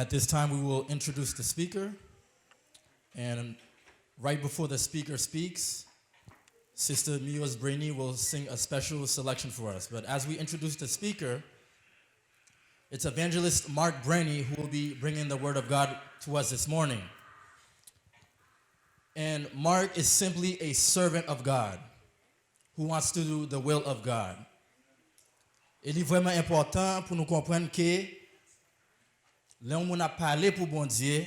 At this time, we will introduce the speaker. And right before the speaker speaks, Sister Mios Brainy will sing a special selection for us. But as we introduce the speaker, it's Evangelist Mark Brainy who will be bringing the Word of God to us this morning. And Mark is simply a servant of God who wants to do the will of God. Il est vraiment important pour nous comprendre que là où on a parlé pour bon Dieu,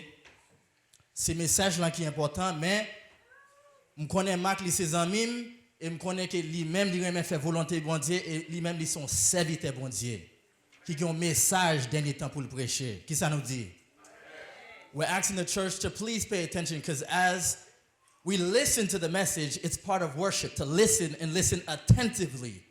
c'est message là qui est important, mais je connais Marc li ses amis et je connais que lui-même il remet faire volonté bon Dieu et lui-même il son serviteur bon Dieu qui a un message dernier temps pour le prêcher. Qui ça nous dit? We're asking the church to please pay attention because as we listen to the message, it's part of worship to listen and listen attentively.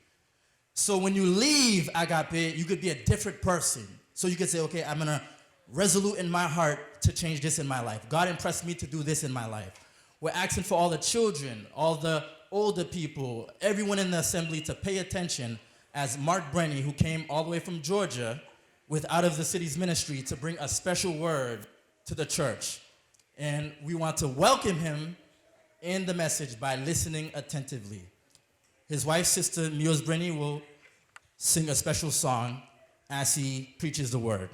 So when you leave Agape, you could be a different person. So you could say, okay, I'm going to resolute in my heart to change this in my life. God impressed me to do this in my life. We're asking for all the children, all the older people, everyone in the assembly to pay attention as Mark Brainy, who came all the way from Georgia with Out of the Cities Ministry to bring a special word to the church. And we want to welcome him in the message by listening attentively. His wife, Sister Mios Brainy, will sing a special song as he preaches the word.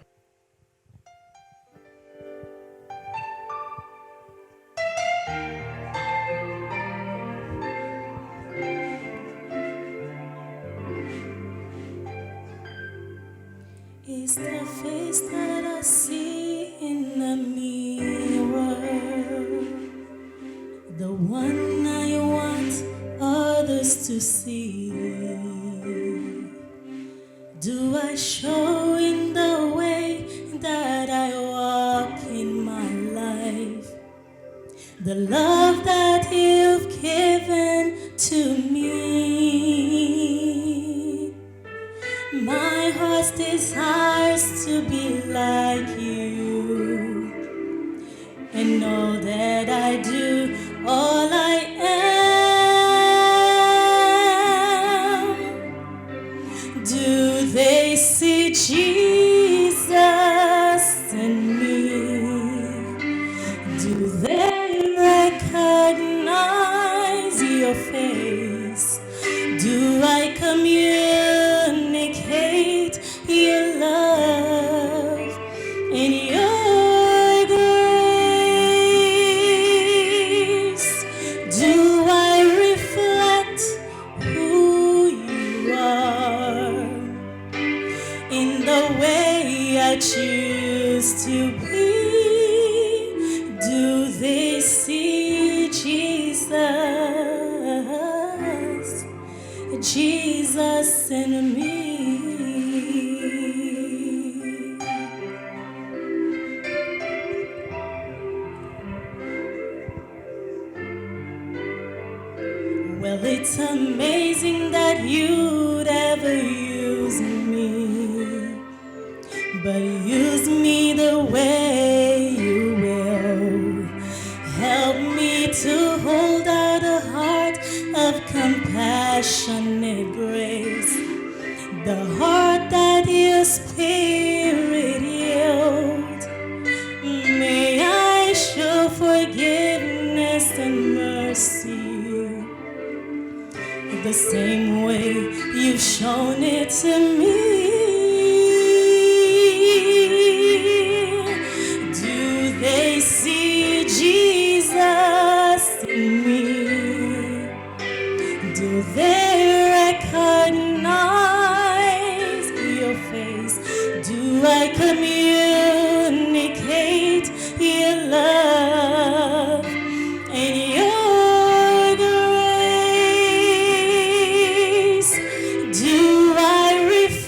It's the face that I see in the mirror, the one I want others to see. Do I show in the way that I walk in my life the love that you've given to me? My heart desires to be like you, and all that I do, all I am. Do they see Jesus in me? Do they recognize your face? Do I communicate your love and your grace? Do I reflect who you are in the way I choose to be? Do they see Jesus in me? Well, it's amazing that you'd ever use me, but use me the way you will. Help me to hold out a heart of compassionate grace, the heart that your spirit yield. May I show forgiveness and mercy the same way you've shown it to me. Do they see Jesus in me? Do they recognize your face? Do I communicate your love and your grace? Do I reflect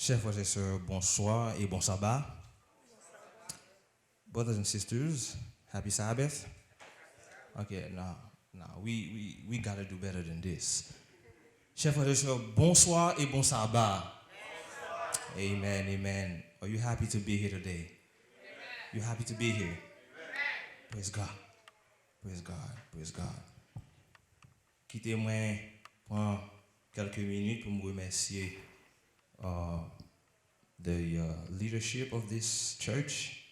Chers frères et sœurs, bonsoir et bon sabbat. Brothers and sisters, happy Sabbath. Okay, now we gotta do better than this. Chers frères et sœurs, bonsoir et bon sabbat. Amen, amen. Are you happy to be here today? You happy to be here? Praise God. Praise God. Praise God. Quittez-moi pour quelques minutes pour me remercier the leadership of this church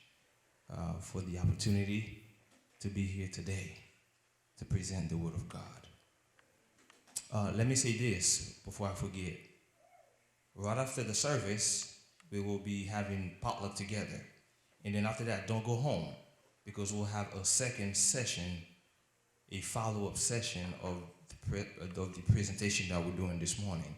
for the opportunity to be here today to present the Word of God. Let me say this before I forget. Right after the service, we will be having potluck together. And then after that, don't go home because we'll have a second session, a follow-up session of the presentation that we're doing this morning.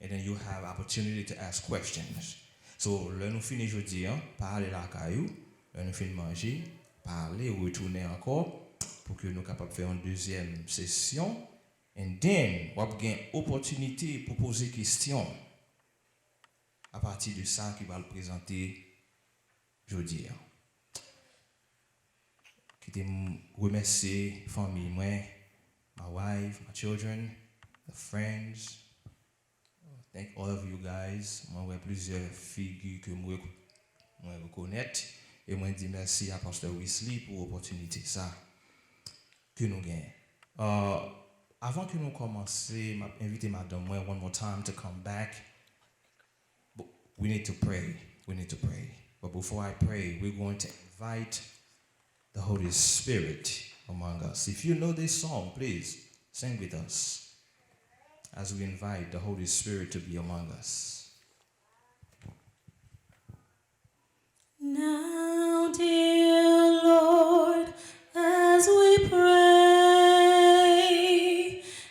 And then you have opportunity to ask questions. So, là nous finissons aujourd'hui, parler la caillou, là nous finissons manger, parler, retourner encore pour que nous capables de faire une deuxième session. And then, on va avoir une opportunité pour poser des questions à partir de ça qui va le présenter aujourd'hui. Je remercie la famille, my wife, my children, the friends. Thank all of you guys. Moi, j'ai plusieurs figures que moi reconnais. Et moi, dis merci à Pasteur Wesley pour l'opportunité ça que nous gagnons. Avant que nous commençons, je invite Madame one more time to come back. But we need to pray. We need to pray. But before I pray, we're going to invite the Holy Spirit among us. If you know this song, please sing with us as we invite the Holy Spirit to be among us. Now, dear Lord, as we pray,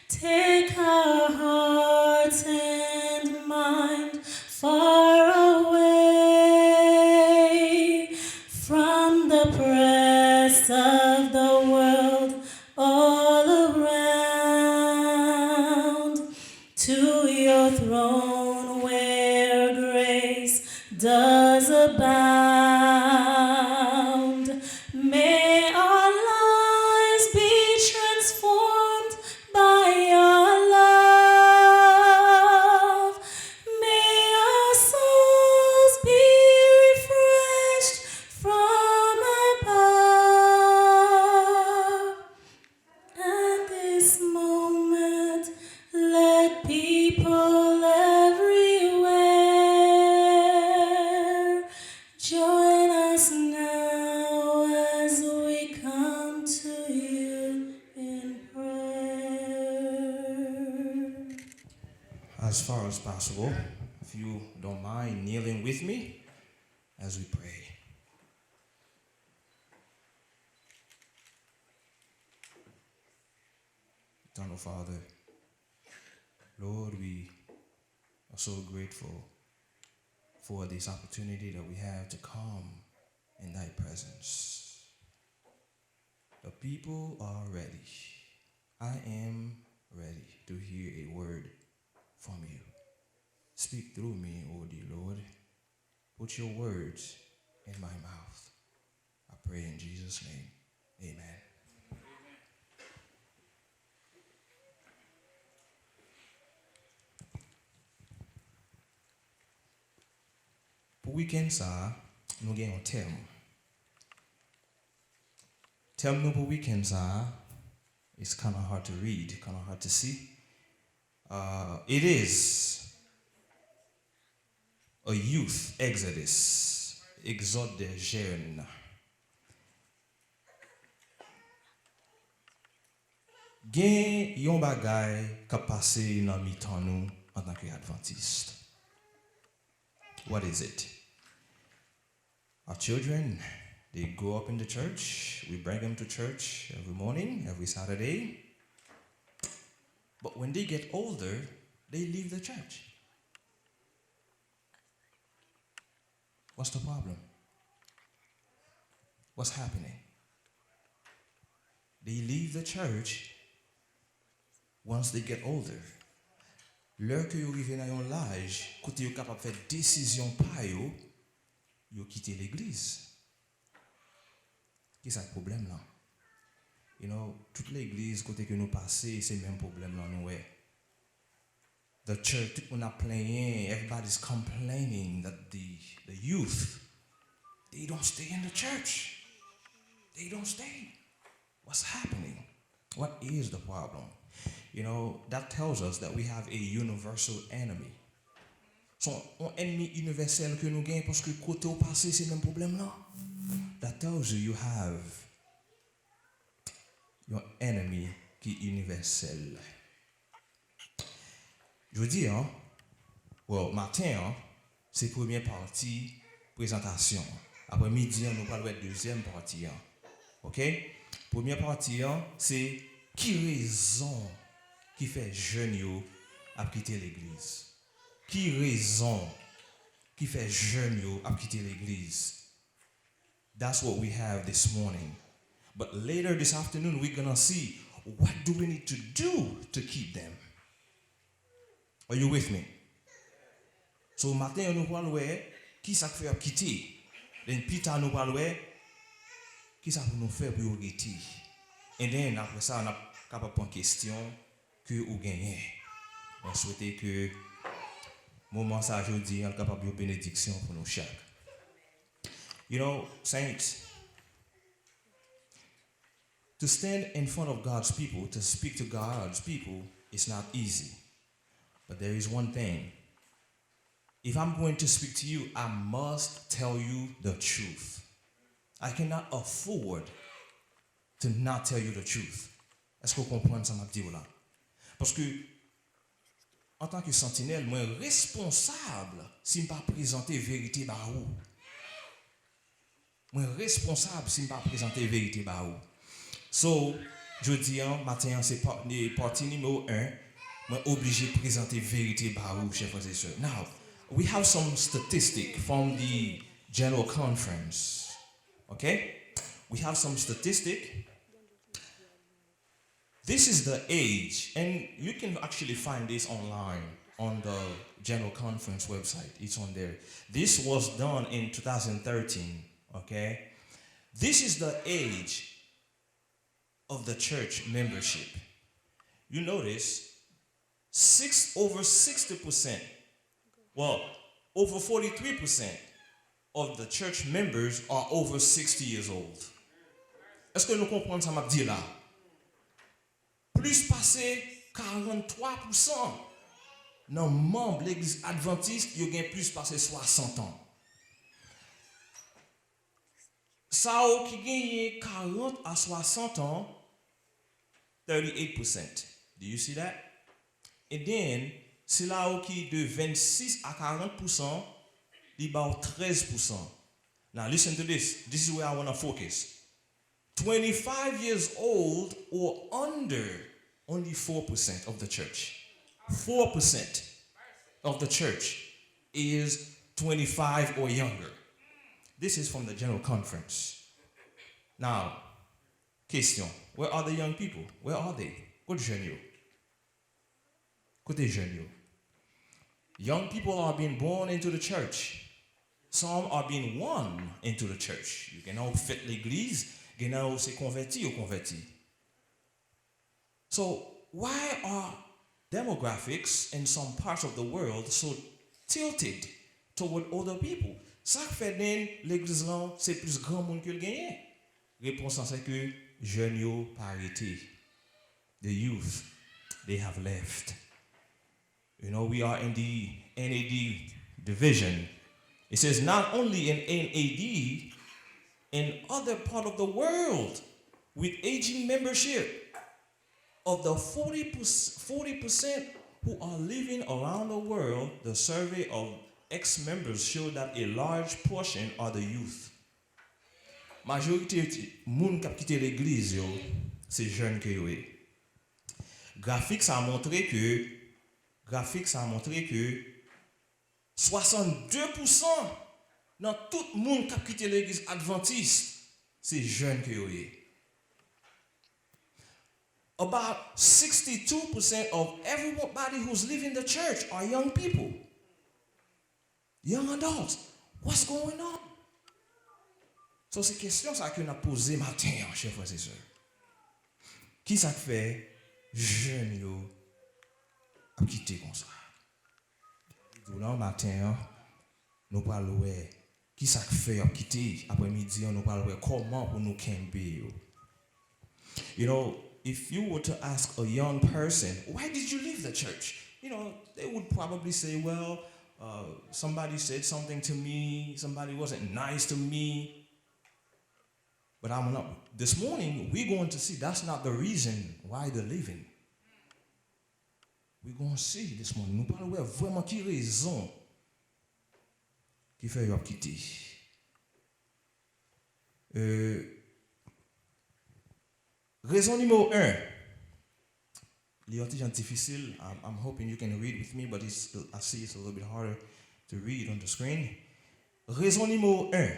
take our hearts and mind far away from the press of the world all around to your throne where grace does abound. May our lives be transformed by your love. May our souls be refreshed from above. At this moment, let people everywhere join us now as we come to you in prayer. As far as possible, if you don't mind kneeling with me as we pray. Eternal Father, Lord, we are so grateful for this opportunity that we have to come in thy presence. The people are ready. I am ready to hear a word from you. Speak through me, O dear Lord. Put your words in my mouth. I pray in Jesus' name. Amen. Pour week-end ça, nous avons un thème. Thème nous pour week-end ça, it's kind of hard to read, kind of hard to see. It is a youth exodus, exode des jeunes. Gen yon bagay ka pase nan mitan nou en tant que adventiste. What is it? Our children, they grow up in the church. We bring them to church every morning, every Saturday. But when they get older, they leave the church. What's the problem? What's happening? They leave the church once they get older. l'heure que vous arrivez dans l'âge, côté vous capable de faire décision par yo, vous quittez l'église. Qu'est-ce que le problème là? You know, toute l'église, côté que nous passons, c'est le même problème là, nous. The church, tout le monde a plaigné, everybody's complaining that the youth, they don't stay in the church. They don't stay. What's happening? What is the problem? You know, that tells us that we have a universal enemy. Son ennemi universel que nous gagnons parce que côté au passé, c'est le même problème là. That tells you have your enemy qui est universel. Je dis, matin, c'est la première partie présentation. Après midi, nous parlons de la deuxième partie. OK? Première partie, c'est qui raison qui fait jeune à quitter l'église? Qui raison qui fait jeune à quitter l'église? That's what we have this morning. But later this afternoon, we're going to see what do we need to do to keep them. Are you with me? So, matin, nous parlons qui ça fait quitter. Then, plus tard, nous parlons qui ça pour nous faire pour quitter. Et then, après ça, on a capable de question que vous gagnez. On souhaite que moment ça aujourd'hui, on est capable de bénédiction pour nous chaque. You know, saints, to stand in front of God's people, to speak to God's people, is not easy. But there is one thing. If I'm going to speak to you, I must tell you the truth. I cannot afford to not tell you the truth. Est-ce que vous comprenez ça, m'a dit là? Parce que, en tant que sentinelle, moi, responsable si je ne pas présenter vérité par où. Moi, responsable si je ne pas présenter vérité par où. So, je dis, matin, c'est partie numéro 1. Moi, obligé de présenter vérité par où, chers frères et sœurs. Now, we have some statistics from the General Conference. Okay? We have some statistics. This is the age, and you can actually find this online on the General Conference website. It's on there. This was done in 2013, okay? This is the age of the church membership. You notice, over 60%, well, over 43% of the church members are over 60 years old. Est-ce que nous comprenons ça m'a dit là? Plus passé 43% non membres de l'église adventiste, ils ont plus passé 60 ans. Ça qui gagne 40 à 60 ans, 38%. Do you see that? And then, c'est là qui de 26 à 40%, il bat 13%. Now listen to this. This is where I want to focus. 25 years old or under, only 4% of the church. 4% of the church is 25 or younger. This is from the General Conference. Now, question. Where are the young people? Where are they? Côté jeune. Côté jeune. Young people are being born into the church. Some are being won into the church. You can all fit l'église. You can all se converti ou converti. So, why are demographics in some parts of the world so tilted toward older people? Ça fait den l'église là, c'est plus grand monde que le gagné. Réponse c'est que jeunes yo pas arrêté. The youth, they have left. You know, we are in the NAD division. It says not only in NAD, in other part of the world with aging membership, of the 40% who are living around the world, the survey of ex-members show that a large portion are the youth. Majorité moun qui quitté l'église yo, c'est jeunes que yo. Graphique ça a montré que 62% dans tout le monde qui a quitté l'église adventiste, c'est jeunes que yo. About 62% of everybody who's leaving the church are young people. Young adults. What's going on? So c'est question ça que nous avons posé matin, chers frères et sœurs. Qui ça fait jeune yo a quitté comme ça? Là matin, nous parlons qui ça fait a quitté après-midi, nous parlons comment pour nous camper. You know, if you were to ask a young person, why did you leave the church? You know, they would probably say, well, somebody said something to me, somebody wasn't nice to me. But I'm not. This morning, we're going to see that's not the reason why they're leaving. We're going to see this morning. Nous parlons vraiment qui raison qui fait qu'ils ont quitté. Raison numéro 1. C'est difficile. I'm hoping you can read with me, but I see it's a little bit harder to read on the screen. Raison numéro 1.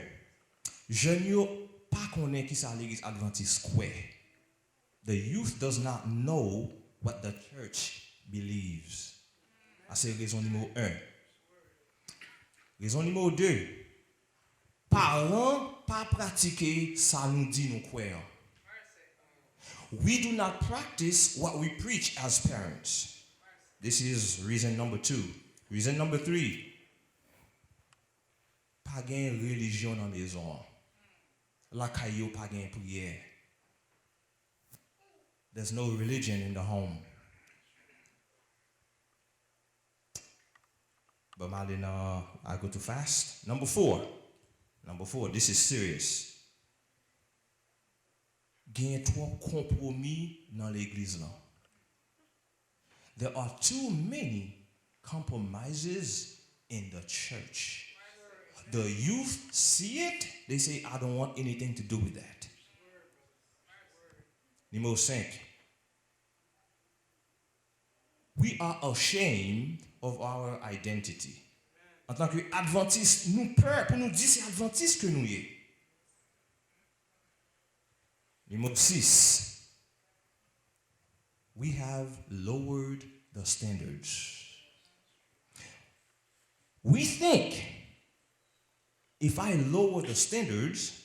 Je ne pas connais qui ça l'église Adventiste Square. The youth does not know what the church believes. C'est raison numéro 1. Raison numéro 2. Parents pas pratiquer ça nous dit nous croyons. We do not practice what we preach as parents. This is reason number 2. Reason number 3. Pas gain religion dans la maison. La caillou pas gain prière. There's no religion in the home. But Malina, I go too fast. Number 4. This is serious. Gain trop compromis dans l'église là. There are too many compromises in the church. The youth see it, they say, I don't want anything to do with that. Numéro 5. We are ashamed of our identity. En tant qu'adventistes, nous peur pour nous dire c'est adventiste que nous sommes. Numéro 6. We have lowered the standards. We think if I lower the standards,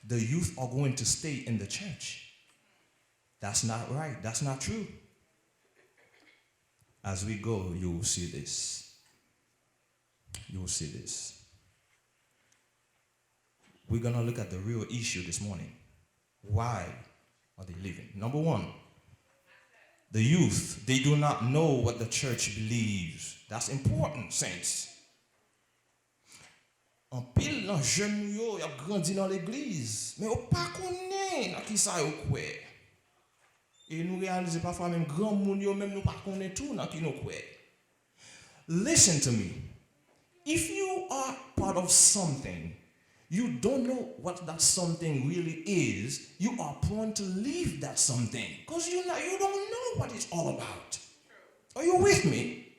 the youth are going to stay in the church. That's not right. That's not true. As we go, you will see this. You will see this. We're going to look at the real issue this morning. Why are they leaving? Number 1, the youth, they do not know what the church believes. That's important, saints. En pile dans jeune yo, y a grandi dans l'église, mais on pas connaît qui ça yo quoi. Et nous réalisons parfois même grand monde yo même nous pas connaît tout dans qui nous quoi. Listen to me. If you are part of something, you don't know what that something really is, you are prone to leave that something because you don't know what it's all about. Are you with me?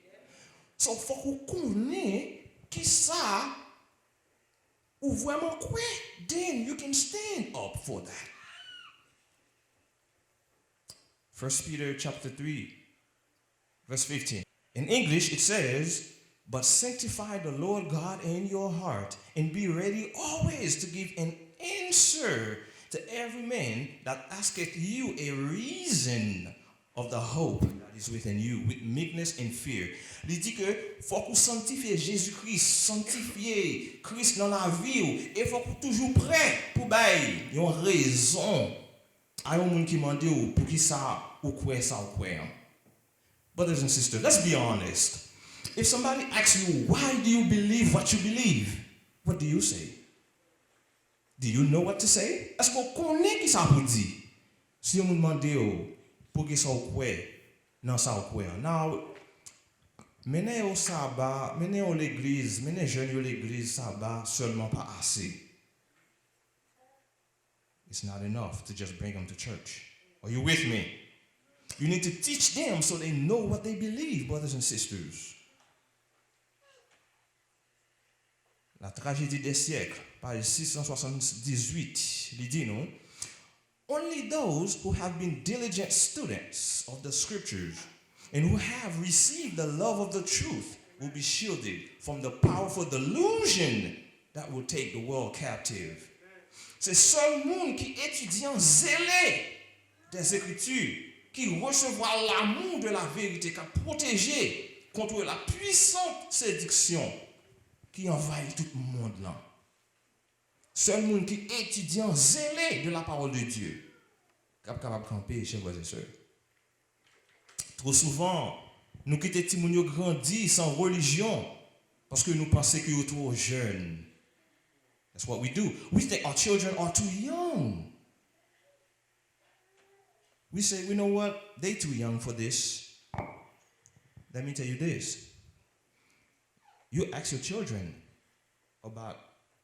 So faut qu'on connaisse qui ça ou vraiment quoi, then you can stand up for that. 1 Peter chapter 3, verse 15. In English, it says, but sanctify the Lord God in your heart, and be ready always to give an answer to every man that asketh you a reason of the hope that is within you, with meekness and fear. Il dit que faut qu'on sanctifie Jésus-Christ, sanctifier Christ dans la vie, et faut qu'on toujours prêt pour bailler une raison à un monde qui m'a dit pour qui ça ou quoi ça ou quoi. Brothers and sisters, let's be honest. If somebody asks you, why do you believe what you believe? What do you say? Do you know what to say? Est-ce qu'on connaît qui ça pour dire? Si on me demande pour qui ça ou quoi, non ça ou quoi. Now, mener au sabbat, mener à l'église, mener jeunes à l'église sabbat seulement pas assez. It's not enough to just bring them to church. Are you with me? You need to teach them so they know what they believe, brothers and sisters. La tragédie des siècles, page 678, il dit non. Only those who have been diligent students of the scriptures and who have received the love of the truth will be shielded from the powerful delusion that will take the world captive. C'est seul monde qui étudiant zélé des Écritures, qui recevra l'amour de la vérité, qui a protégé contre la puissante séduction qui envahit tout le monde là. Seul monde qui étudiant zélé de la parole de Dieu, capable de camper, chers frères et sœurs. Trop souvent, nous quittons les petits grandis sans religion parce que nous pensons qu'ils sont trop jeunes. That's what we do. We think our children are too young. We say, you know what? They're too young for this. Let me tell you this. You ask your children about,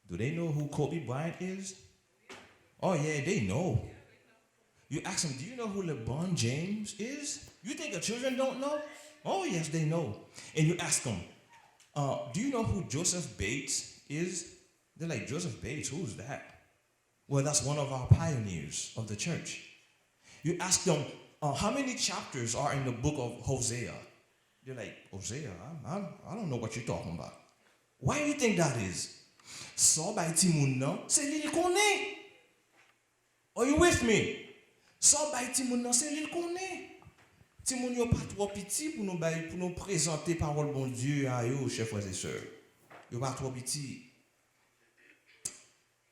do they know who Kobe Bryant is? Oh yeah, they know. You ask them, do you know who LeBron James is? You think the children don't know? Oh yes, they know. And you ask them, do you know who Joseph Bates is? They're like, Joseph Bates, who's that? Well, that's one of our pioneers of the church. You ask them, how many chapters are in the book of Hosea? They're like, Hosea? I don't know what you're talking about. Why do you think that is? So by Timoun, c'est l'île qu'on est. Are you with me? So by Timoun, c'est l'île qu'on est. Timoun yo pas trop petit pour nous présenter parole bon Dieu à eux, chers frères et sœurs. Yo pas trop petit.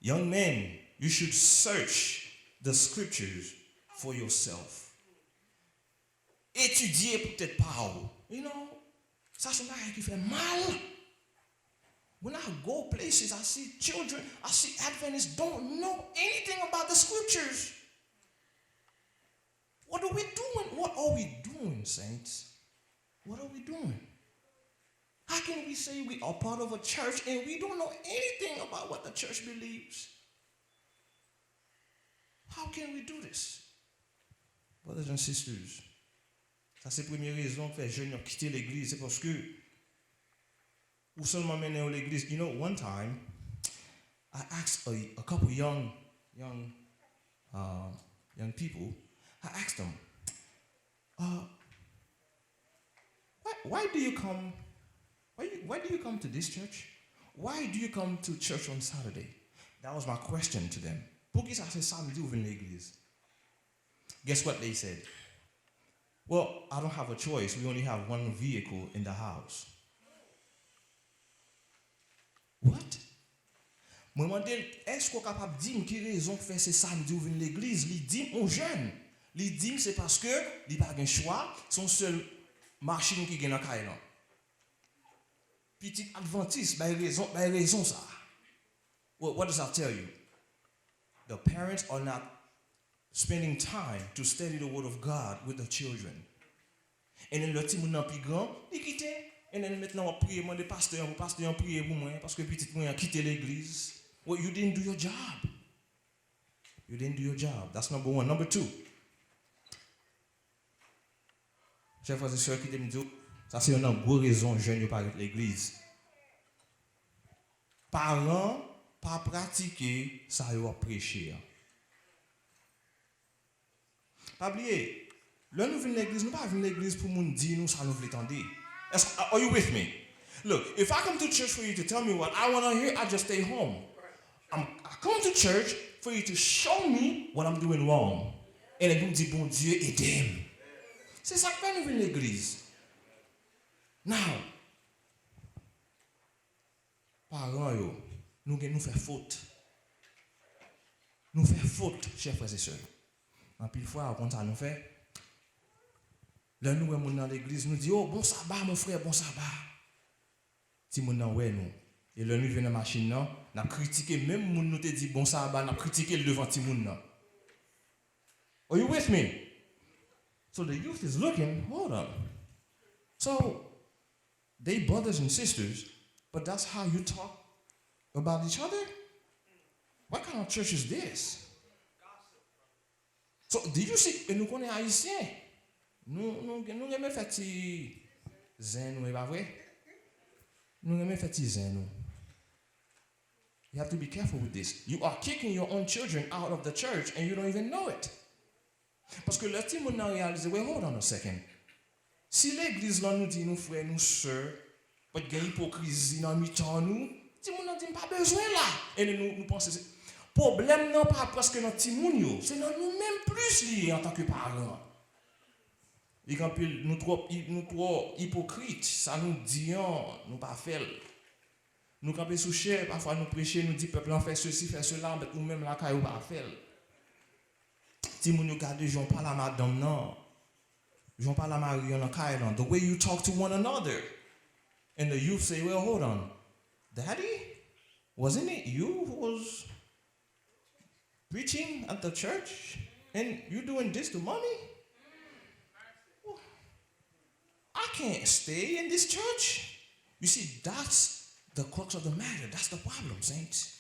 Young men, you should search the scriptures for yourself. Étudier peut-être pas. You know, ça c'est un qui fait mal. When I go places, I see children, I see Adventists don't know anything about the scriptures. What are we doing? What are we doing, saints? What are we doing? How can we say we are part of a church and we don't know anything about what the church believes? How can we do this? Brothers and sisters, ça c'est la première raison que les jeunes ont quitté l'église, c'est parce que ou seulement mené à l'église. You know, one time, I asked a couple young people, I asked them, why do you come? Why do you come to this church? Why do you come to church on Saturday? That was my question to them. Pour qui ça c'est samedi ou venir à l'église? Guess what they said? Well, I don't have a choice. We only have one vehicle in the house. What? Moi demandé, est-ce qu'on est capable de dire qui raison fait c'est samedi ou venir à l'église? Il dit aux jeunes. Il dit c'est parce que il pas de choix, son seul machine qui gagne dans caille là. Petit adventiste, by raison ça. Well, what does that tell you? The parents are not spending time to study the word of God with the children. And then le petit moun nan plus grand, il quitte. And then maintenant on prie, moi le pasteur prie pour moi parce que petit moun a quitté l'église. Well, you didn't do your job. You didn't do your job. That's number one. Number two. Chers frères et sœurs qui me disent, ça c'est une bonne raison jeune de pas à l'église. Parents pas pratiquer ça yo prêcher. Pas oublier, là nous venons à l'église, nous pas venir à l'église pour nous dire nous ça nous veut entendre. Are you with me? Look, if I come to church for you to tell me what I want to hear, I just stay home. I come to church for you to show me what I'm doing wrong. Et là, vous me dites, bon Dieu, aidez-moi. C'est ça que fait nous venir à l'église. Now, parents, nous faisons faute. Nous faisons faute, chers frères et sœurs. En pile fois, quand ça nous fait, là, nous, dans l'église, nous disons, oh, bon sabbat, mon frère, bon sabbat. Si nous avons nous. Et là, nous venons dans la machine, nous avons critiqué, même si nous te dit bon sabbat, nous avons critiqué le devant ti moun nan. Are you with me? So the youth is looking, hold on. So, they brothers and sisters, but that's how you talk about each other? What kind of church is this? So, did you see, et nous connaissons haïtiens. Nous aimons faire des zen, nous, pas vrai? Nous aimons faire des zen, nous. You have to be careful with this. You are kicking your own children out of the church and you don't even know it. Parce que le petit monde n'a réalisé, wait, hold on a second. Si l'église là nous dit, nous frères, nous sœurs, pas de hypocrisie dans mi-temps nous, petit monde n'a dit pas besoin là. Et nous pensons, problème non pas parce que notre petit monde yo, c'est dans nous-mêmes plus liés en tant que parents. Et quand nous trop hypocrites, ça nous dit, nous pas faire. Nous camper sous chair, parfois nous prêcher, nous dit peuple en fait ceci, fait cela, ou même la caille ou pas faire. Si vous regardez, Jean pas la madame non. Jean pas la Marie en caille non. The way you talk to one another. And the youth say, well, hold on. Daddy, wasn't it you who was preaching at the church? And you doing this to mommy? Well, I can't stay in this church. You see, that's the crux of the matter. That's the problem, saints.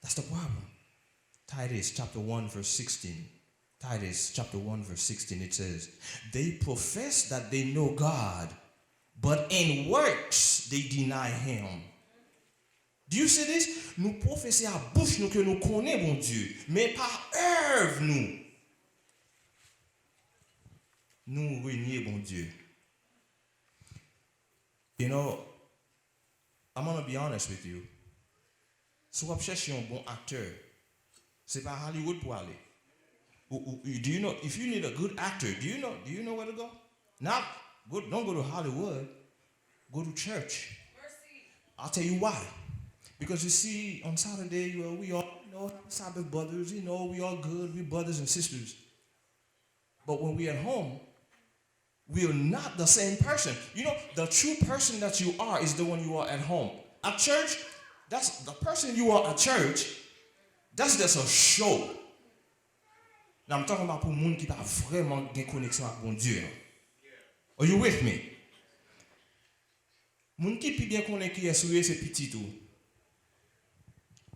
That's the problem. Titus chapter 1 verse 16. Titus chapter 1 verse 16, it says, they profess that they know God, but in works they deny him. Do you see this? Nous professons à bouche nous que nous connaissons bon Dieu, mais par œuvre nous renions bon Dieu. You know, I'm going to be honest with you. Si vous cherchez un bon acteur, c'est pas Hollywood pour aller. Do you know, if you need a good actor, do you know where to go? Not good, don't go to Hollywood. Go to church. I'll tell you why. Because you see, on Saturday, we all, Sabbath brothers, we all good, we brothers and sisters. But when we're at home, we are not the same person. You know, the true person that you are is the one you are at home. At church, that's the person you are at church. That's just a show. Now I'm talking about pour monde qui pas vraiment une connexion avec bon Dieu. Are you with me? Monde qui plus bien connaît qui est souillé c'est petit tout.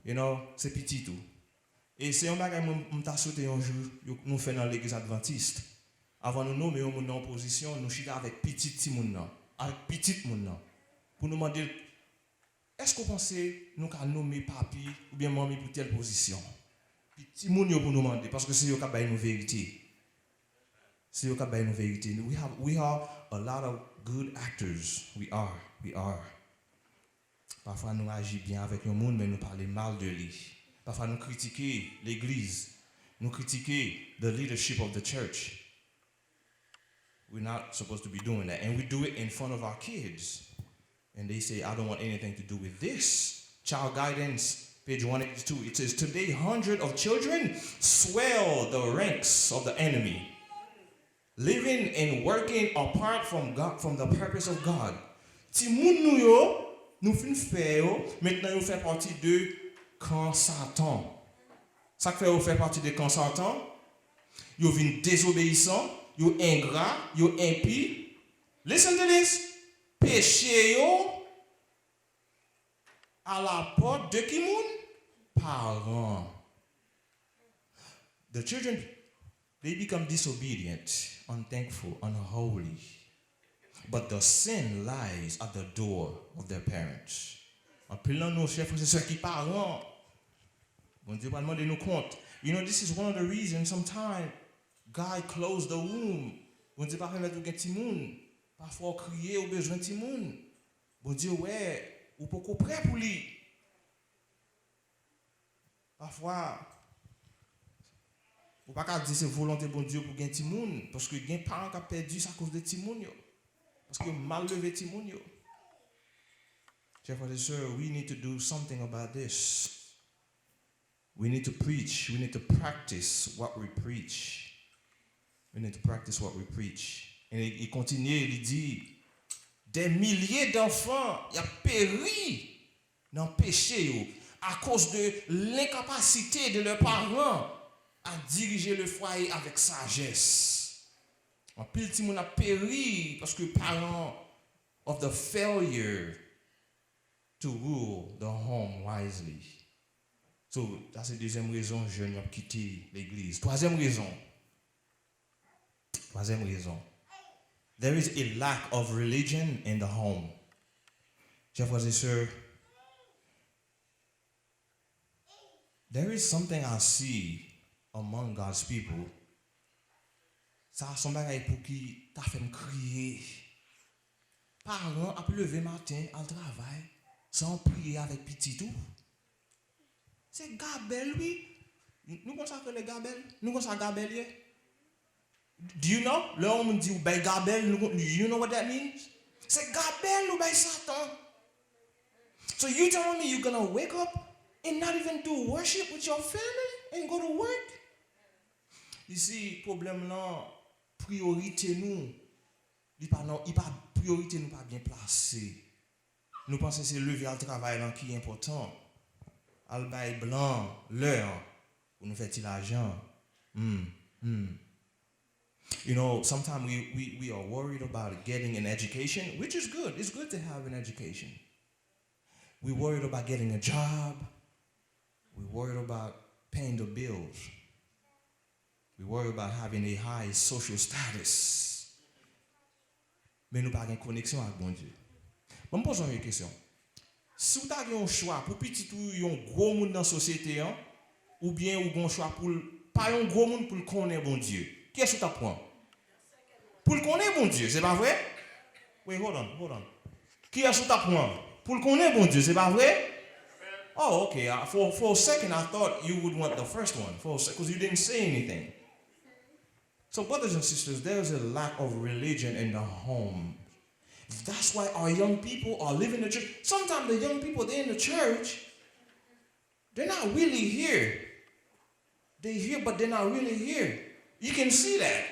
You know, c'est petit tout. Et c'est un bagage m'ta sauté un jour nous fait dans l'église adventiste. Avant nous nommer un monde en position, nous chita avec petit monde là, avec petit monde là. Pour nous demander est-ce que vous pensez nous ca nommer papi ou bien mamie pour telle position? Petit monde pour nous demander parce que c'est eux qui baillent nos vérités. C'est eux qui baillent nos vérités. We have a lot of good actors. We are. Parfois nous agissons bien avec le monde mais nous parlons mal de lui. Parfois nous critiquons l'église. Nous critiquons the leadership of the church. We're not supposed to be doing that. And we do it in front of our kids. And they say, I don't want anything to do with this. Child guidance, page 182. It says, today hundreds of children swell the ranks of the enemy, living and working apart from God, from the purpose of God. Ti moun nou yo, nou fin fè yo, maintenant yo fè partie de camp Satan. Ça fait yo fè partie de camp Satan. Yo vin désobéissant, yo ingrat, yo impie. Listen to this. Péché yo à la porte de qui moun? Parents. The children, they become disobedient, unthankful, unholy. But the sin lies at the door of their parents. En pile nos chers frères et sœurs qui parents. Bon Dieu va demander nous compte. You know, this is one of the reasons sometimes God closed the womb. Bon Dieu pas permettre de petit monde. Parfois crier au besoin petit monde. Bon Dieu ouais, ou pas prêt pour lui. Parfois ou pas qu'à dire c'est volonté bon Dieu pour gagner petit monde parce que gain parents qui a perdu ça à cause de petit monde yo. Parce que mal levé petit monde yo. Chers frères et sœurs, we need to do something about this. We need to preach. We need to practice what we preach. We need to practice what we preach. Et il continue, il dit, des milliers d'enfants y a péri dans le péché à cause de l'incapacité de leurs parents à diriger le foyer avec sagesse. En pile ti moun a péri parce que parents of the failure to rule the home wisely. So, that's la deuxième raison jeunes ont quitté l'église. Troisième raison. There is a lack of religion in the home. Chers frères et sœurs, There is something I see among God's people. Ça son bagay pour qui t'a fait me crier. Parents a lever matin al travail sans prier avec petit tout. C'est Gabel oui. Nous consacrons les Gabel, nous consacrons Gabel. Do you know? Le homme dit by Gabel, you know what that means? C'est Gabel ou by Satan. So you telling me you're gonna wake up and not even do worship with your family and go to work? Ici, problème là, priorité nous, il pas priorité nous pas bien placée. Nous pensons que c'est lever au travail là qui est important. Al bay blanc, l'heure, pour nous faire l'argent. You know, sometimes we are worried about getting an education, which is good. It's good to have an education. We're worried about getting a job. We're worried about paying the bills. We're worried about having a high social status. Mais nous n'avons pas de connexion avec bon Dieu. Je me pose une question. Si vous avez un choix pour petit ou un gros monde dans la société, ou bien vous avez un choix pour pas un gros monde pour connaître bon Dieu, qui est-ce que tu prends? Pour connaître bon Dieu, c'est pas vrai? Wait, hold on. Qui est-ce que tu prends? Pour connaître bon Dieu, c'est pas vrai? Oh, okay. For a second, I thought you would want the first one, because you didn't say anything. So, brothers and sisters, there's a lack of religion in the home. That's why our young people are living in the church. Sometimes the young people, they're in the church, they're not really here. They're here, but they're not really here. You can see that.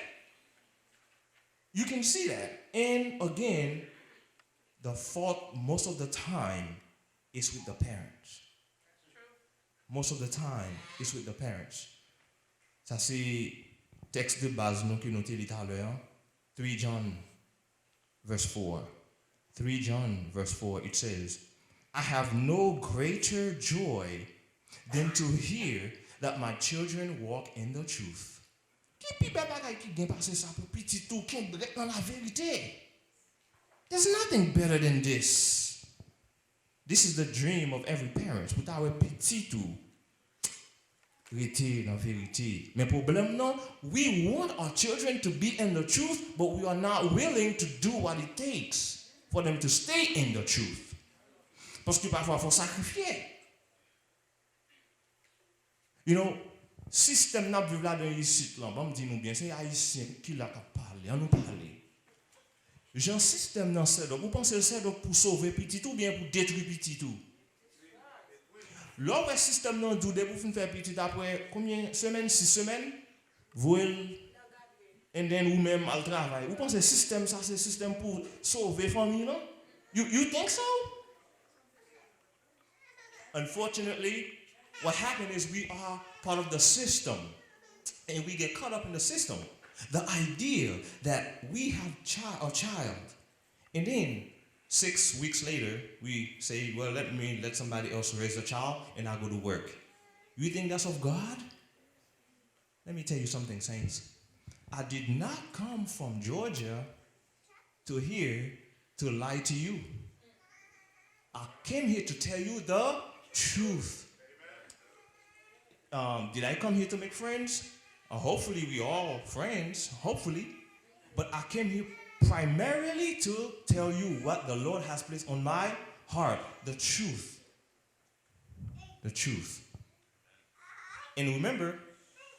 You can see that. And again, the fault most of the time is with the parents. Most of the time, it's with the parents. Ça c'est texte de base nous qui nous dit tout à l'heure. 3 John verse 4. 3 John verse 4, it says, I have no greater joy than to hear that my children walk in the truth. There's nothing better than this. This is the dream of every parent. Without a petit tout, RETE la vérité. Mais problème non, we want our children to be in the truth, but we are not willing to do what it takes for them to stay in the truth. Parce que parfois il faut sacrifier. You know, système n'a vivre là dans ici là, bon dit nous bien, c'est haïtien qui l'a parler, on nous parler. J'ai un système dans ce donc vous pensez c'est donc pour sauver petit tout ou bien pour détruire petit tout? L'autre système dans tout pour faire petit après combien semaines 6 semaines vous and then vous même al travail. Vous pensez système ça c'est système pour sauver famille non? You think so? Unfortunately, what happened is we are part of the system and we get caught up in the system. The idea that we have a child, and then 6 weeks later, we say, well, let somebody else raise the child, and I go to work. You think that's of God? Let me tell you something, saints. I did not come from Georgia to here to lie to you. I came here to tell you the truth. Did I come here to make friends? Hopefully we all friends, hopefully. But I came here primarily to tell you what the Lord has placed on my heart, the truth. The truth. And remember,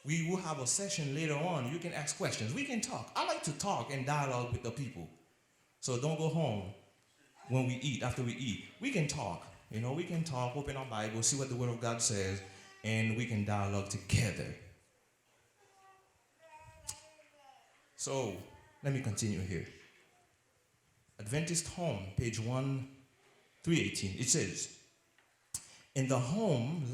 we will have a session later on. You can ask questions. We can talk. I like to talk and dialogue with the people. So don't go home when we eat, after we eat. We can talk. You know, we can talk, open our Bible, see what the Word of God says, and we can dialogue together. So, let me continue here. Adventist Home, page 318. It says, in the home,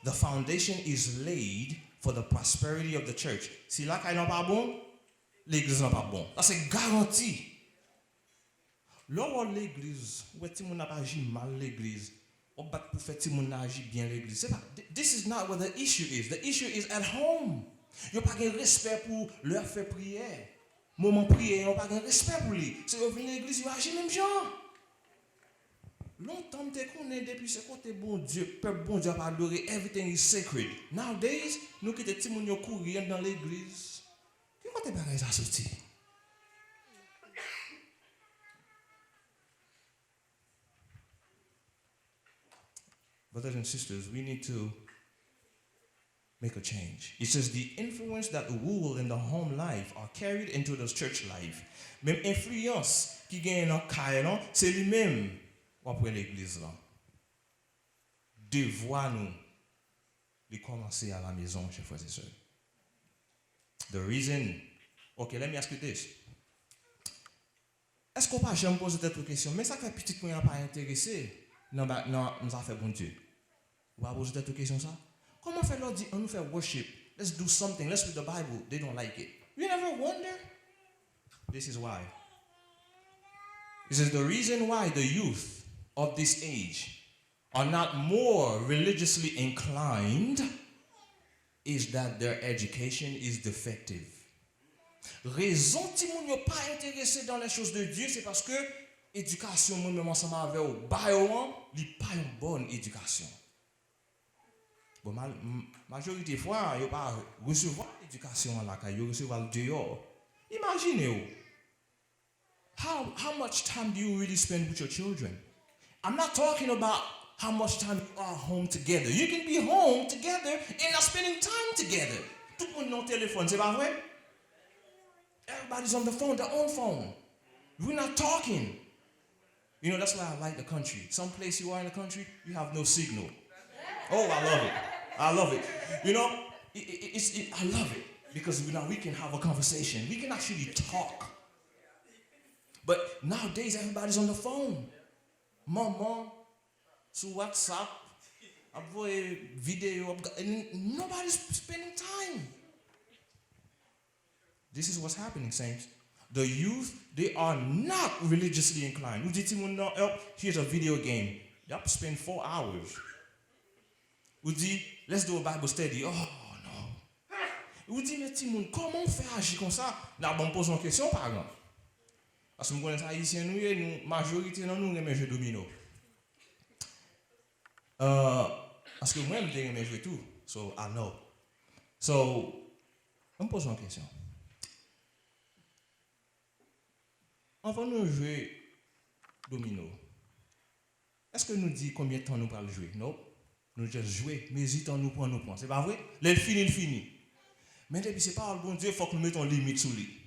the foundation is laid for the prosperity of the church. Si la kay nan pa bon, l'église nan pa bon. Ça c'est garanti. Lors l'église, ou ti moun n'a agi mal l'église, ou bat pou fè ti moun agi bien l'église. This is not what the issue is. The issue is at home. Yo pas gen respect pour leur faire prière. Moment prière, yo pas gen respect pour lui. C'est yo vinn l'église, yo agi même genre. longtemps te connais depuis ce côté bon Dieu, peuple bon Dieu pas adorer, everything is sacred. Nowadays, nous qui te ti moun yo courir dans l'église. Qui côté bagay ça sorti? Brothers and sisters, we need to make a change. It says the influence that rule in the home life are carried into the church life. Même influence qui gagne dans caille là, c'est lui-même après l'église là. Devoir nous de commencer à la maison, chers frères et sœurs. The reason, okay, let me ask you this. Est-ce qu'on pas jamais poser cette question, mais ça fait petit qu'on n'a pas intéressé non nous a fait bon Dieu. On va poser cette question ça. Comment fait leur dit on nous fait worship? Let's do something. Let's read the Bible. They don't like it. You never wonder? This is why. This is the reason why the youth of this age are not more religiously inclined is that their education is defective. Raison ti moun yo pas intéressé dans les choses de Dieu, c'est parce que éducation moi-même ensemble avec au bayon, li pas une bonne éducation. Bon, majorité fois, yo pas recevoir l'éducation là, yo recevoir le dehors. Imaginez how much time do you really spend with your children? I'm not talking about how much time you are home together. You can be home together and not spending time together. Tout le monde a un téléphone, c'est pas vrai? Everybody's on the phone, their own phone. We're not talking. You know, that's why I like the country. Some place you are in the country, you have no signal. Oh, I love it. I love it. You know, I love it because we can have a conversation. We can actually talk. But nowadays, everybody's on the phone. Mama, so WhatsApp, avoid video, and nobody's spending time. This is what's happening, saints. The youth, they are not religiously inclined. Here's a video game. You have to spend 4 hours. Let's do a Bible study. Oh no. Vous dites, mais Timon, comment on fait agir comme ça? Là, on pose une question, par exemple. Parce que nous connaissons les Haïtiens, nous, majorité, nous aimons jouer domino. Parce que moi, j'aime jouer tout. So, I know. So, on pose une question. Avant de jouer domino, est-ce que nous dit combien de temps nous allons jouer? Non. Nous juste jouer, mais il temps nous prend nos points. C'est pas vrai? Le fini. Mais depuis c'est pas le bon Dieu, il faut que nous mettons limite sur lui.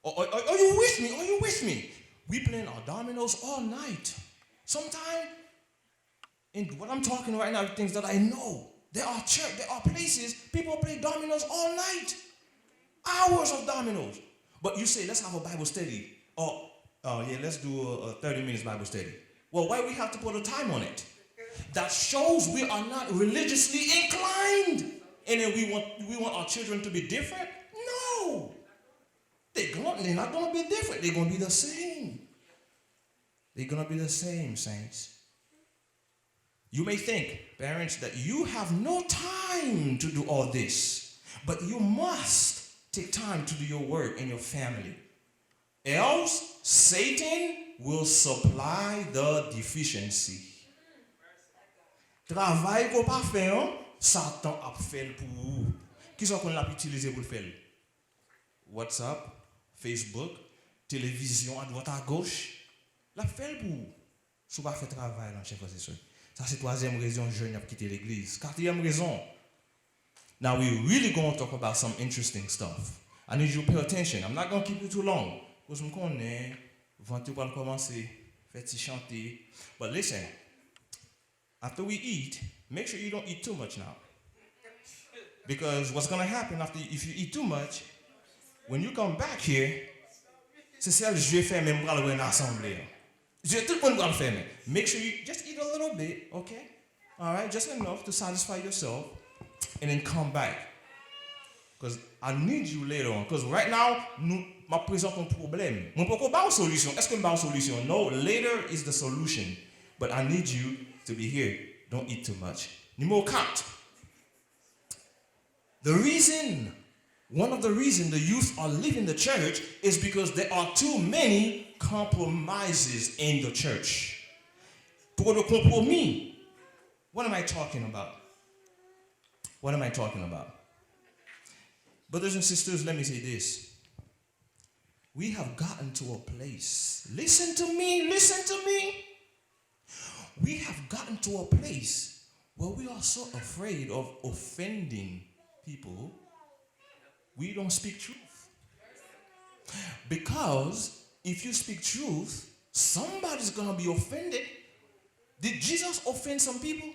Are you with me? Are you with me? We playing our dominoes all night. Sometimes, and what I'm talking right now are things that I know. There are places people play dominoes all night. Hours of dominoes. But you say, let's have a Bible study. Oh yeah, let's do a 30 minutes Bible study. Well, why we have to put a time on it? That shows we are not religiously inclined. And then we want our children to be different? No. They're not going to be different. They're going to be the same. They're going to be the same, saints. You may think, parents, that you have no time to do all this. But you must take time to do your work in your family. Else, Satan will supply the deficiency. Travail qu'on pas faire, Satan a fait pour vous. Qui sont qu'on l'a utilisé pour le faire? WhatsApp, Facebook, télévision à droite à gauche. La fait pour vous. Si vous pas fait travail là, chers frères et sœurs. Ça c'est troisième raison jeune a quitté l'église. Quatrième raison. Now we really going to talk about some interesting stuff. I need you to pay attention. I'm not going to keep you too long. Parce que je connais, ventre va commencer, faire chanter. But listen, after we eat, make sure you don't eat too much now. Because what's going to happen if you eat too much, when you come back here, c'est ça que je vais faire même pour aller en assemblée. Tout le monde va le faire. Make sure you just eat a little bit, okay? All right, just enough to satisfy yourself, and then come back. Because I need you later on. Because right now, je présente un problème. Je ne peux pas avoir une solution. Est-ce que je vais avoir une solution? No, later is the solution. But I need you to be here. Don't eat too much. Numéro 4. One of the reasons the youth are leaving the church is because there are too many compromises in the church. Trop de compromis. What am I talking about? What am I talking about? Brothers and sisters, let me say this. We have gotten to a place. Listen to me, listen to me. We have gotten to a place where we are so afraid of offending people, we don't speak truth. Because if you speak truth, somebody's going to be offended. Did Jesus offend some people?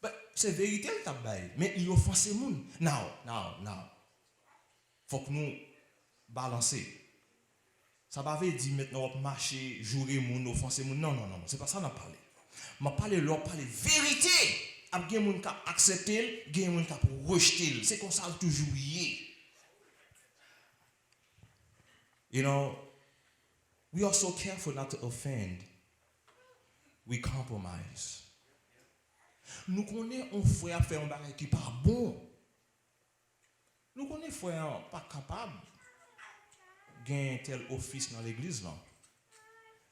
But c'est vérité le tabac, mais il offense les gens. Now. Faut que nous balancer. Ça va pas dire maintenant on marcher, jouer moun, offenser moun. Non, c'est pas ça qu'on a parlé. M'a parlé leur parler vérité. Ap gen moun ka accepter, gen moun ka rejeter. C'est comme ça toujours yé. You know, we are so careful not to offend. We compromise. Nous connaissons un frère faire un bagage qui pas bon. Nous connaissons un frère pas capable gagner tel office dans l'église là.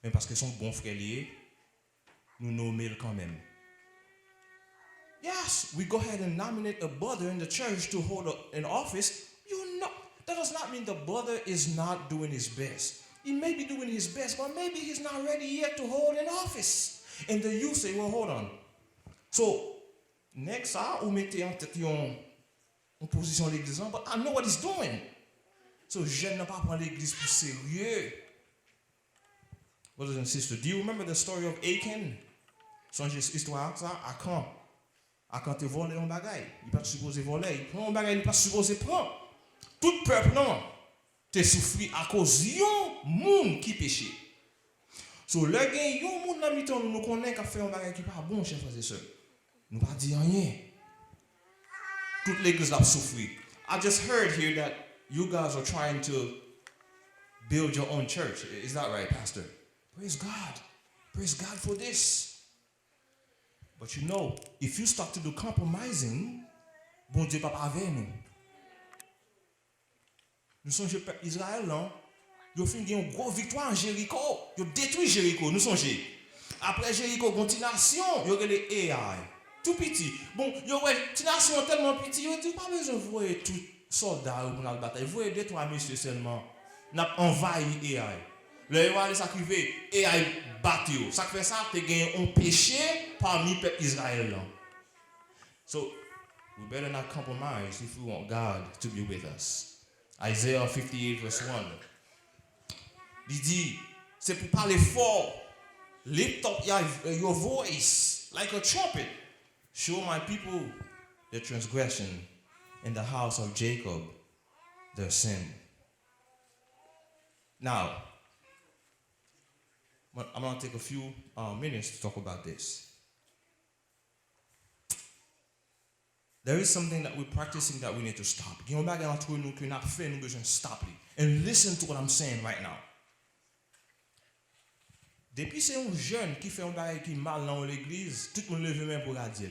Mais parce que son bon frère lié, nous nommons quand même. Yes, we go ahead and nominate a brother in the church to hold an office. You know, that does not mean the brother is not doing his best. He may be doing his best, but maybe he's not ready yet to hold an office. And the youth say, well, hold on. So, next, ou mettez en tête en position l'église, but I know what he's doing. So, je ne pas prendre l'église pour sérieux. Brothers and sisters, do you remember the story of Achan? Songez histoire ça, Achan te volé un bagay, il pas supposé voler, il prend un bagay, il pas supposé prendre. Tout peuple non, te souffri à cause yon moun qui péché. So le gen yon moun nan miton nous connaît qu'a fait un bagay qui pas bon, chers frères et sœurs. Nous pas dire rien. Toute l'église a souffri. I just heard here that you guys are trying to build your own church. Is that right, Pastor? Praise God. Praise God for this. But you know, if you start to do compromising, bon Dieu pas avec nous. Nous sommes Israël là, ils ont fait une grosse victoire en Jéricho, ils ont détruit Jéricho, nous sommes. Après Jéricho, une nation, ils ont les AI, tout petit. Bon, ils ont une nation tellement petit, ils ont dit pas besoin de voir tout soldats pour la bataille, vous voyez 2-3 messieurs seulement, n'a envahi AI. Le roi les sacrifiés, AI battu. Ça fait ça, tu gagnes un péché parmi le peuple Israël. So, we better not compromise if we want God to be with us. Isaiah 58 verse 1. Il dit, c'est pour parler fort. Lift up your voice like a trumpet. Show my people their transgression, in the house of Jacob their sin. Now, I'm going to take a few minutes to talk about this. There is something that we're practicing that we need to stop. Stop it. And listen to what I'm saying right now. Depuis c'est un jeune qui fait un bagage qui mal dans l'église, tout le monde lève main pour regarder.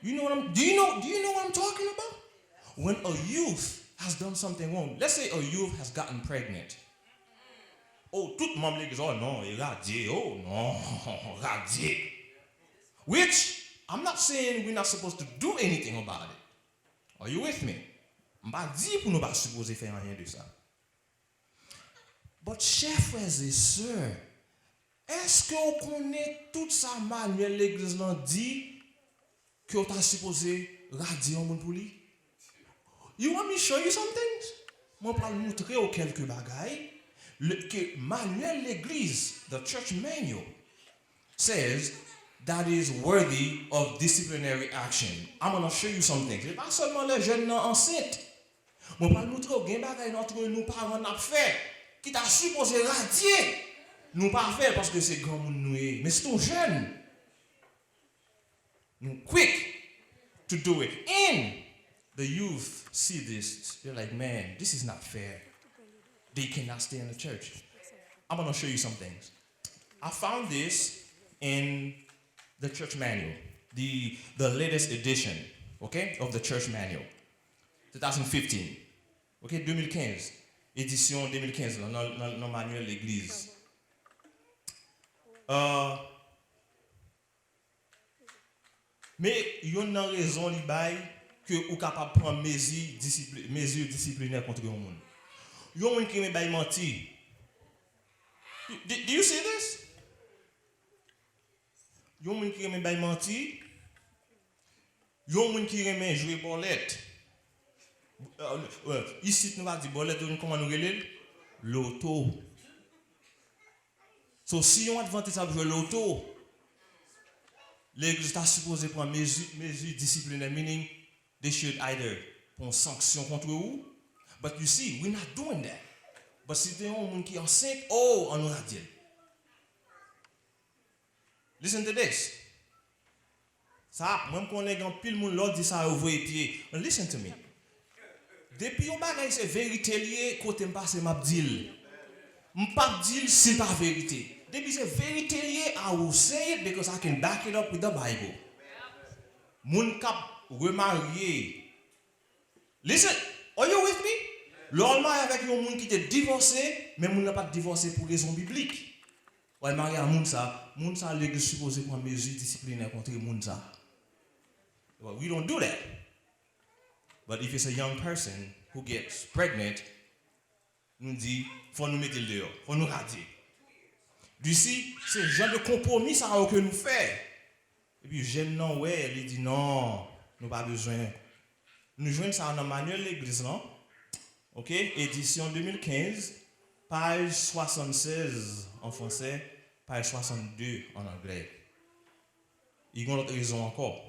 Do you know what I'm talking about? When a youth has done something wrong, let's say a youth has gotten pregnant. Oh, tout le monde l'église, oh non, il a dit, oh non, il a dit. Which, I'm not saying we're not supposed to do anything about it. Are you with me? Je ne pas dire pour nous pas supposer faire rien de ça. But chers frères et sœurs, est-ce qu'on connaît toute sa manière l'église l'a dit que on supposé radier un monde pour lui? You want me to show you some things? Moi je vais vous montrer quelques bagailles. Que manuel l'église, the church manual, says that is worthy of disciplinary action. I'm going to show you some things. Pas seulement les jeunes enceintes. Je vais vous montrer des bagailles entre nous parents n'a fait qui t'a supposé radier. Nous pas faire parce que c'est grand monde nous, mais c'est tout jeune. Nous quick to do it. And the youth see this, they're like, man, this is not fair. They cannot stay in the church. I'm going to show you some things. I found this in the church manual, the latest edition, okay, of the church manual, 2015. OK, 2015. Édition 2015 là, dans le manuel l'Église. Mais il y a une raison li bail que ou capable prendre mesures disciplinaires contre un monde. Il y a un monde qui me bail menti. Do you see this? Il y a un monde qui me bail menti. Il y a un monde qui me jouer bolette. Ici nous va dire bolette comment nous relève l'auto. So si on adventiste a jouer l'auto, l'église est supposé prendre mesures disciplinaires, meaning they should either prendre sanction contre vous. But you see, we're not doing that. But si t'es un monde qui est enceinte, oh, on aura dit. Listen to this. Ça, même quand on est en pile monde l'autre dit ça au voie pied. Listen to me. Depuis on bagay c'est vérité lié côté m'passe m'a dit. M'pas dit c'est pas vérité. Depuis c'est vérité lié, I will say it because I can back it up with the Bible. Moun kap remarié. Listen, are you with me? L'homme avec un moun qui était divorcé, mais moun n'a pas divorcé pour raison biblique. Ouais, marié à moun ça l'église supposé prendre mesures disciplinaires contre moun ça. Well, we don't do that. But if it's a young person who gets pregnant, nous dit faut nous mettre le dehors, faut nous radier. D'ici, c'est le genre de compromis ça que nous faisons. Et puis, jeune non, ouais, il dit non, nous pas besoin. Nous jouons ça dans le manuel de l'église, non? OK? Édition 2015, page 76 en français, page 62 en anglais. Il y a une autre raison encore.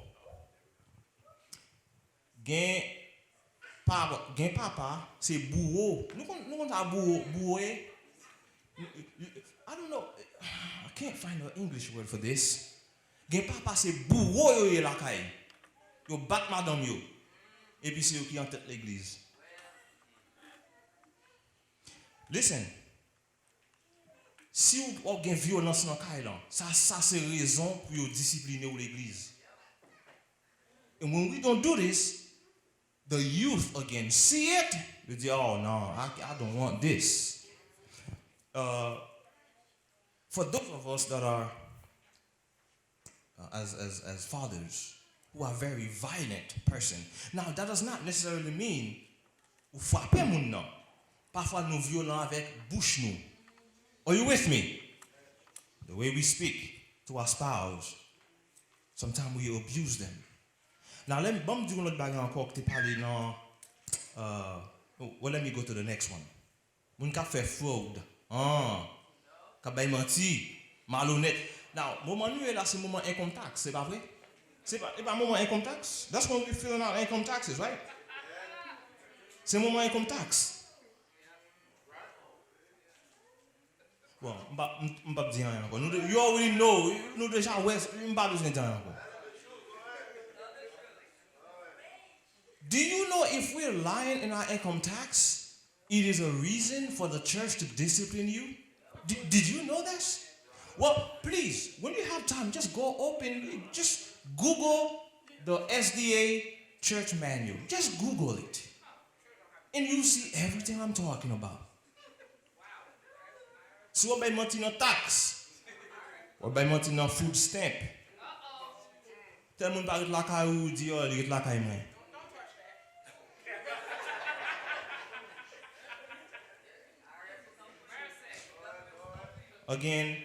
Gain papa, c'est bourreau. Nous avons bourreau. I don't know. I can't find an English word for this. Gen papa c'est bourreau yo la caille. Yo bat madame yo. Et puis c'est eux qui en tête l'église. Listen. Si vous avez une violence dans la caille là, ça c'est raison pour vous discipliner l'église. And when we don't do this, the youth again see it, they say, oh no, I don't want this. For those of us that are as fathers who are very violent person, now that does not necessarily mean ou frapper moun nan. Parfois nous violents avec bouche nous. Are you with me? The way we speak to our spouse, sometimes we abuse them. Now let me dire l'autre bagarre encore que tu parlé dans well, let me go to the next one. Moun ka fait fraude. Ka bay menti, malhonnête. Now, moment nu là c'est moment income tax, c'est pas vrai? C'est pas moment income tax. That's when we filling out income taxes, right? C'est moment income tax. Bon, m'pa dire rien encore. You already know, nous déjà ouais, m'pa besoin de dire encore. Do you know if we're lying in our income tax, it is a reason for the church to discipline you? Did you know this? Well, please, when you have time, just go open, just Google the SDA church manual. Just Google it. And you'll see everything I'm talking about. So what by money no tax? What by money no food stamp? Tell me about la caille ou dit oh, il la caille moi. Again,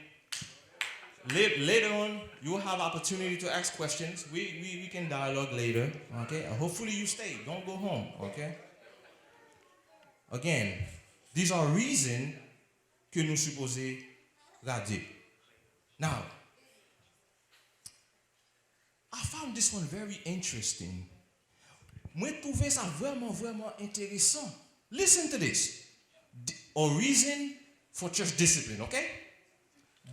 later on, you will have opportunity to ask questions. We can dialogue later, okay? Hopefully you stay. Don't go home, okay? Again, these are reasons que nous supposons garder. Now, I found this one very interesting. Moi, trouvé ça vraiment intéressant. Listen to this. A reason for church discipline, okay?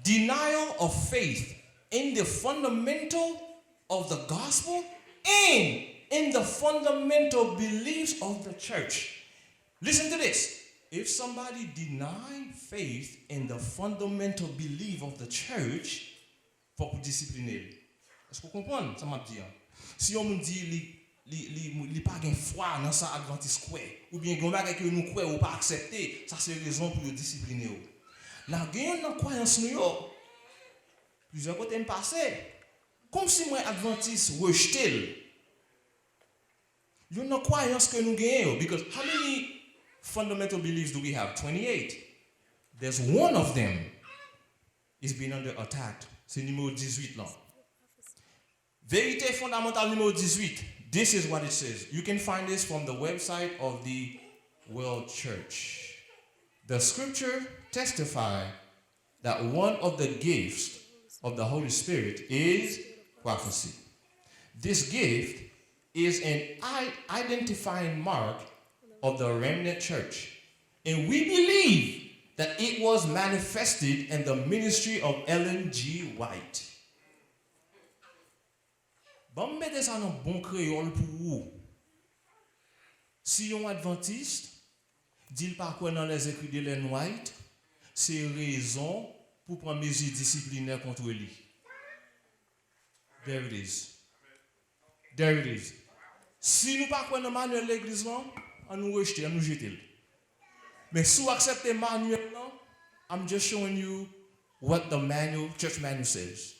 Denial of faith in the fundamental of the gospel and in the fundamental beliefs of the church. Listen to this. If somebody denies faith in the fundamental belief of the church, faut discipliner. Est-ce que vous comprenez ça m'a dit? Si on me dit li pas gen foi dans ça adventiste quoi ou bien gon bagay que nous croit ou pas accepter, ça c'est raison pour discipliner ou. La gen nan croyance nous yo. Plusieurs côtés me passé comme si moi adventiste rejeté. You know croyance que nous gagnons because how many fundamental beliefs do we have? 28. There's one of them is being under attack. C'est numéro 18 là. Vérité fondamentale numéro 18. This is what it says. You can find this from the website of the World Church. The scripture testify that one of the gifts of the Holy Spirit is prophecy. This gift is an identifying mark of the remnant church. And we believe that it was manifested in the ministry of Ellen G. White. Bon, mettez ça dans bon créole pour vous. Si un adventiste dit pas quoi dans les écrits d'Ellen White, c'est raison pour prendre mesures disciplinaires contre lui. There it is. There it is. Si nous pas quoi dans manuel l'église là, on nous rejeter, on nous jeter. Mais si vous acceptez manuel là, I'm just showing you what the manual, church manual says.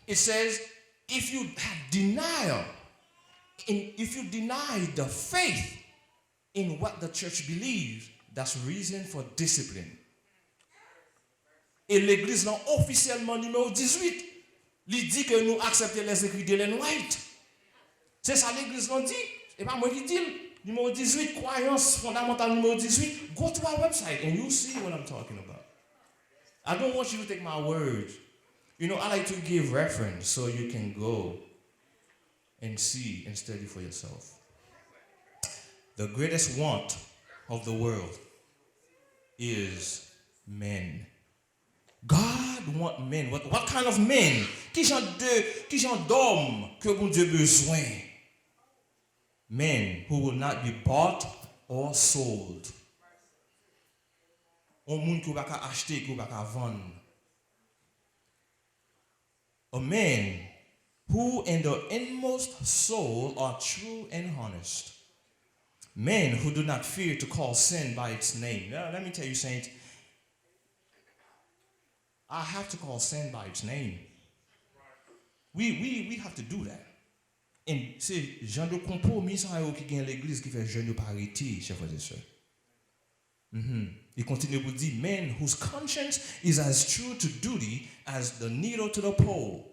It says, if you have denial, if you deny the faith in what the church believes, that's reason for discipline. Et l'église là, officiellement numéro 18, il dit que nous acceptons les écrits d'Ellen White. C'est ça l'église là dit. Et pas moi qui dis. Numéro 18, croyance fondamentale numéro 18. Go to our website and you'll see what I'm talking about. I don't want you to take my words. You know, I like to give reference so you can go and see and study for yourself. The greatest want of the world is men. God wants men. What kind of men? Qui genre d'hommes que bon Dieu besoin? Men who will not be bought or sold. Un monde qui va pas acheter, qui va pas vendre. A man who in the inmost soul are true and honest. Men who do not fear to call sin by its name. Now, let me tell you, saints, I have to call sin by its name. We have to do that. Et c'est genre de compromis qui gagne l'église qui fait jeune de parité, chers frères et sœurs. Il continue pour dire, men whose conscience is as true to duty as the needle to the pole.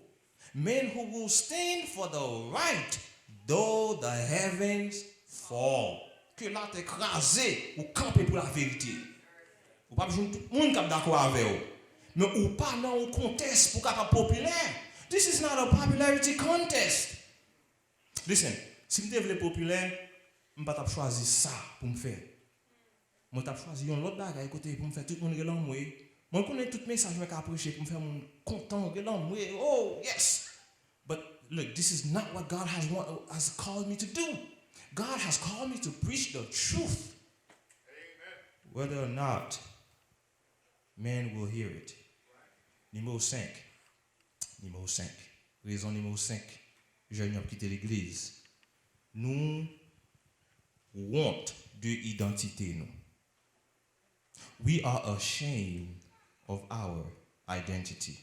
Men who will stand for the right, though the heavens fall. Que là t'écrasé ou camper pour la vérité. Ou pas besoin tout le monde qui est d'accord avec vous. Mais ou pas dans un contest pour capable populaire. This is not a popularity contest. Listen, si je veux populaire, je ne vais pas choisir ça pour me faire. Je vais choisir un autre bagage côté pour me faire tout le monde relan moi. Moi connais tout message que je vais prêcher pour me faire mon content relan moi. Oh, yes. But look, this is not what God has called me to do. God has called me to preach the truth. Amen. Whether or not men will hear it. Numéro 5. Numéro 5. Raison numéro 5. Jeunes ont quitté l'église. Nous honte de identité nous. We are ashamed of our identity.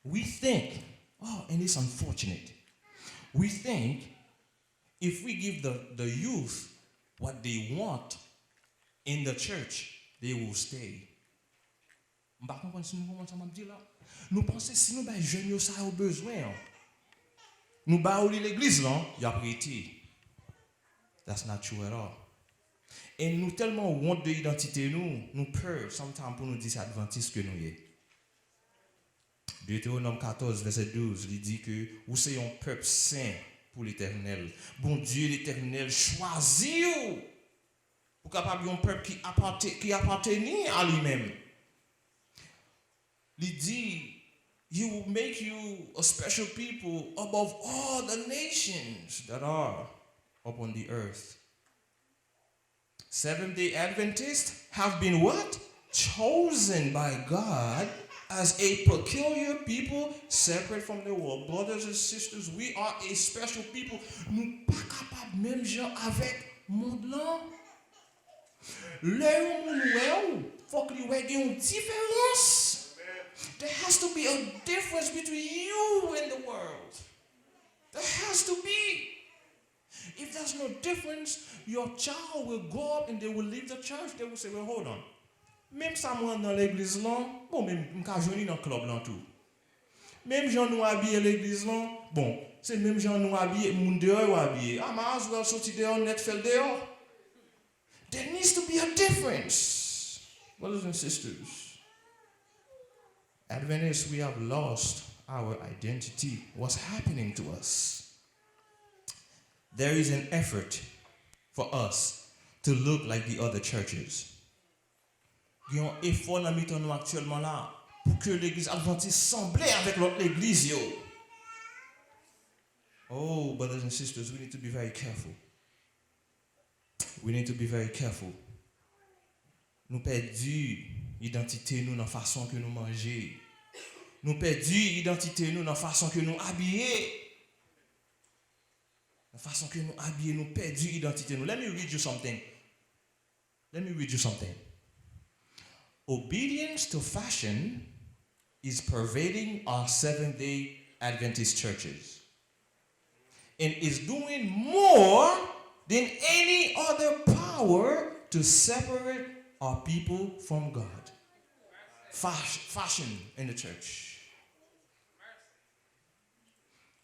We think, oh, and it's unfortunate. We think if we give the youth what they want in the church, they will stay. Nous pensons si nous les jeunes ça au besoin. Nous baillons l'église là, il y a prêté. That's not true at all. Et nous tellement honte de l'identité nous peur sometimes pour nous dire adventistes que nous y est. Deutéronome 14 verset 12, il dit que vous êtes un peuple saint pour l'Éternel. Bon Dieu l'Éternel choisit vous pour capable un peuple qui appartient à lui-même. Il dit He will make you a special people above all the nations that are upon the earth. Seventh-day Adventists have been what? Chosen by God as a peculiar people separate from the world. Brothers and sisters, we are a special people. Nous pas capables même gens avec monde là. Le monde faut que il y ait une différence. There has to be a difference between you and the world. There has to be. If there's no difference, your child will go up and they will leave the church. They will say, well, hold on. Même ça, moi, dans l'église là, bon, même, je suis dans le club là tout. Même gens nous habillent l'église là, bon, c'est même gens nous habillent, moun dehors ou habillé. Ah, mais as well sorti dehors, net fait dehors. There needs to be a difference. Brothers and sisters, Adventists, we have lost our identity. What's happening to us? There is an effort for us to look like the other churches. Il y a un effort dans le nous actuellement là pour que l'église adventiste semble avec l'autre église. Yo. Oh, brothers and sisters, we need to be very careful. We need to be very careful. Nous perdons l'identité nous dans la façon que nous mangeons. Nous perdons l'identité nous dans la façon que nous habillons. La façon que nous habillons, nous perdons l'identité nous. Let me read you something. Obedience to fashion is pervading our Seventh-day Adventist churches and is doing more than any other power to separate our people from God. Fashion in the church.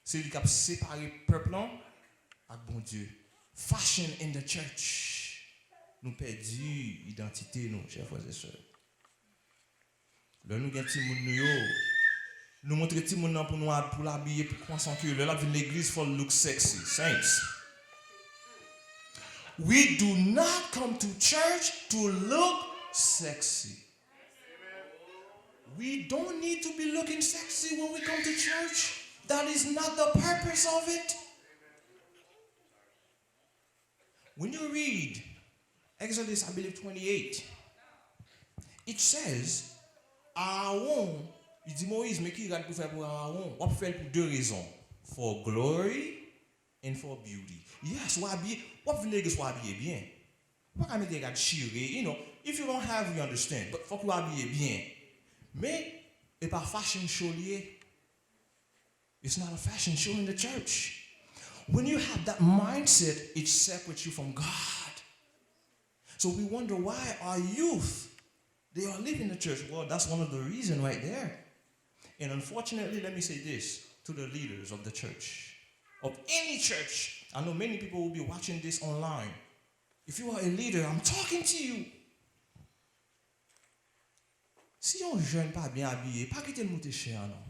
C'est lui qui a séparé le peuple avec bon Dieu. Fashion in the church. Nous perdons l'identité, nous, chers frères et sœurs. Là, nous avons des gens nous montrons des gens pour l'habiller, pour penser que là, l'église faut look sexy. Saints. We do not come to church to look sexy. We don't need to be looking sexy when we come to church. That is not the purpose of it. When you read Exodus, I believe 28, it says, Aaron, il dit Moïse, mais qui regarde pour faire pour Aaron? On peut faire pour deux raisons. For glory and for beauty. Yes, what will l'église soit habillé bien? Pas qu'à mettre des gars chirés, you know, if you don't have, you understand, but faut que vous habillez bien. Mais, et pas fashion show lié. It's not a fashion show in the church. When you have that mindset, it separates you from God. So we wonder why our youth, they are leaving the church. Well, that's one of the reasons right there. And unfortunately, let me say this to the leaders of the church, of any church. I know many people will be watching this online. If you are a leader, I'm talking to you. Si un jeune pas bien habillé, pas quitter le monter cher, non.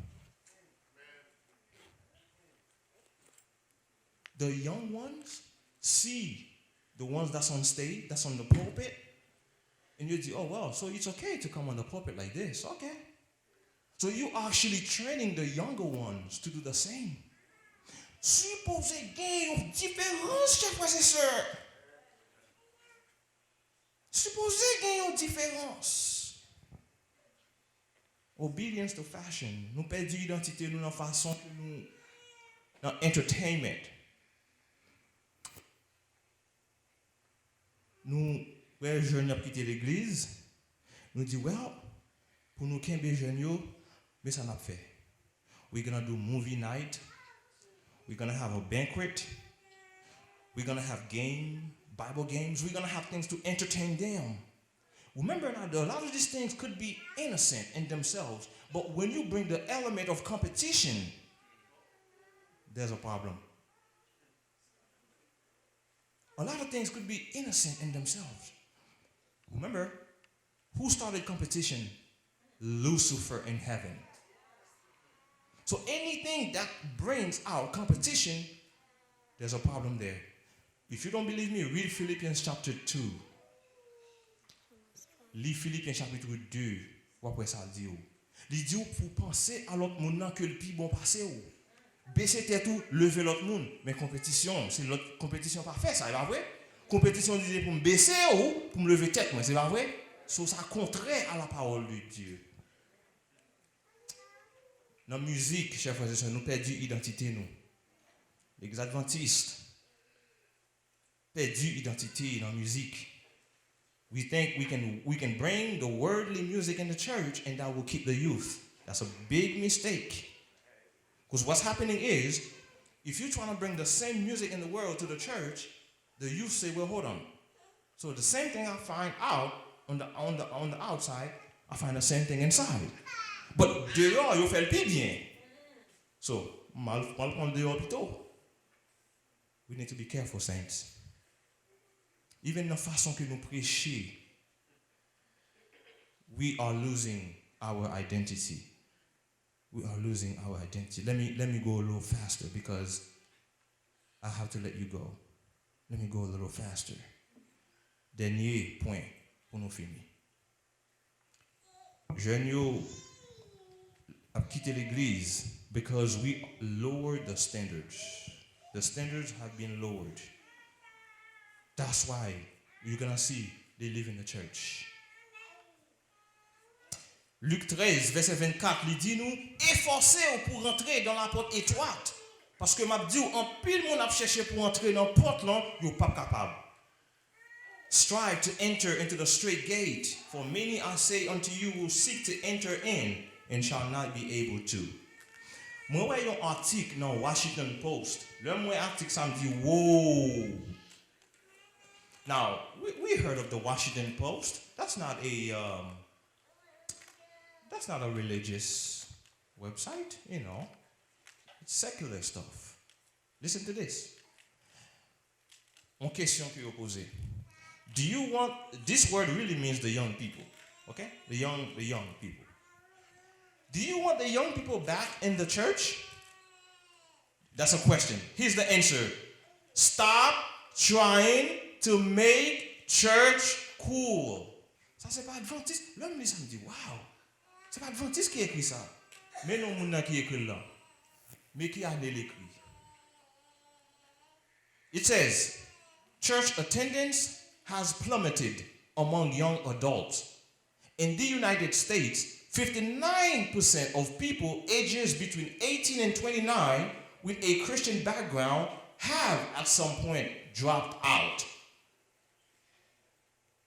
The young ones see the ones that's on stage, that's on the pulpit, and you say, oh, well, so it's okay to come on the pulpit like this. Okay. So you actually training the younger ones to do the same. Supposez qu'il y ait une différence, chers frères et sœurs. Supposez qu'il y ait une différence. Obedience to fashion. Nous perdons l'identité, nous, dans la façon que nous, dans entertainment. Nous, les jeunes qui quittent l'église, nous disons, well, pour nous qui sommes jeunes, mais ça n'a pas fait. We're going to do movie night. We're going to have a banquet. We're going to have Bible games. We're going to have things to entertain them. Remember now, a lot of these things could be innocent in themselves, but when you bring the element of competition, there's a problem. A lot of things could be innocent in themselves. Remember, who started competition? Lucifer in heaven. So anything that brings out competition, there's a problem there. If you don't believe me, read Philippians chapter 2. Lis Philippiens chapitre 2. Après ça dit. Il dit pour penser à l'autre monde que le plus bon passé ou. Baisser tête ou lever l'autre monde, mais compétition, c'est l'autre compétition parfaite, ça, c'est pas vrai? Compétition disait pour me baisser ou pour me lever tête, mais c'est pas vrai? So, ça contraire à la parole de Dieu. dans la musique, chers frères et sœurs, nous perdons l'identité nous. Les adventistes perdu identité dans la musique. We think we can bring the worldly music in the church and that will keep the youth. That's a big mistake. Because what's happening is, if you're trying to bring the same music in the world to the church, the youth say, well, hold on. So the same thing I find out on the outside, I find the same thing inside. But dehors, you fais le plus bien. So, mal prendre dehors plutôt. We need to be careful, saints. Even the façon que nous prêchons, we are losing our identity. We are losing our identity. Let me go a little faster because I have to let you go. Let me go a little faster. Dernier point pour nous finir. Jeunes have quitté l'église because we lowered the standards. The standards have been lowered. That's why you're going to see they live in the church. Luc 13, verset 24, il dit nous, efforcez-vous pour rentrer dans la porte étroite. Parce que m'a dit, en pile monde a cherché pour entrer dans la porte là, vous pas capable. Strive to enter into the straight gate, for many I say unto you will seek to enter in and shall not be able to. Moi voyons un article dans Washington Post. Le moi article ça me dit wow. Now, we heard of the Washington Post. That's not a religious website, you know. It's secular stuff. Listen to this. Une question que vous posez. Do you want, this word really means the young people, okay? The young people. Do you want the young people back in the church? That's a question. Here's the answer. Stop trying to make church cool. Ça c'est pas adventiste. L'homme ça me dit wow. C'est pas adventiste qui écrit ça. Mais non moun qui écrit là. Mais qui a l'écrit. It says, church attendance has plummeted among young adults. In the United States, 59% of people ages between 18 and 29 with a Christian background have at some point dropped out.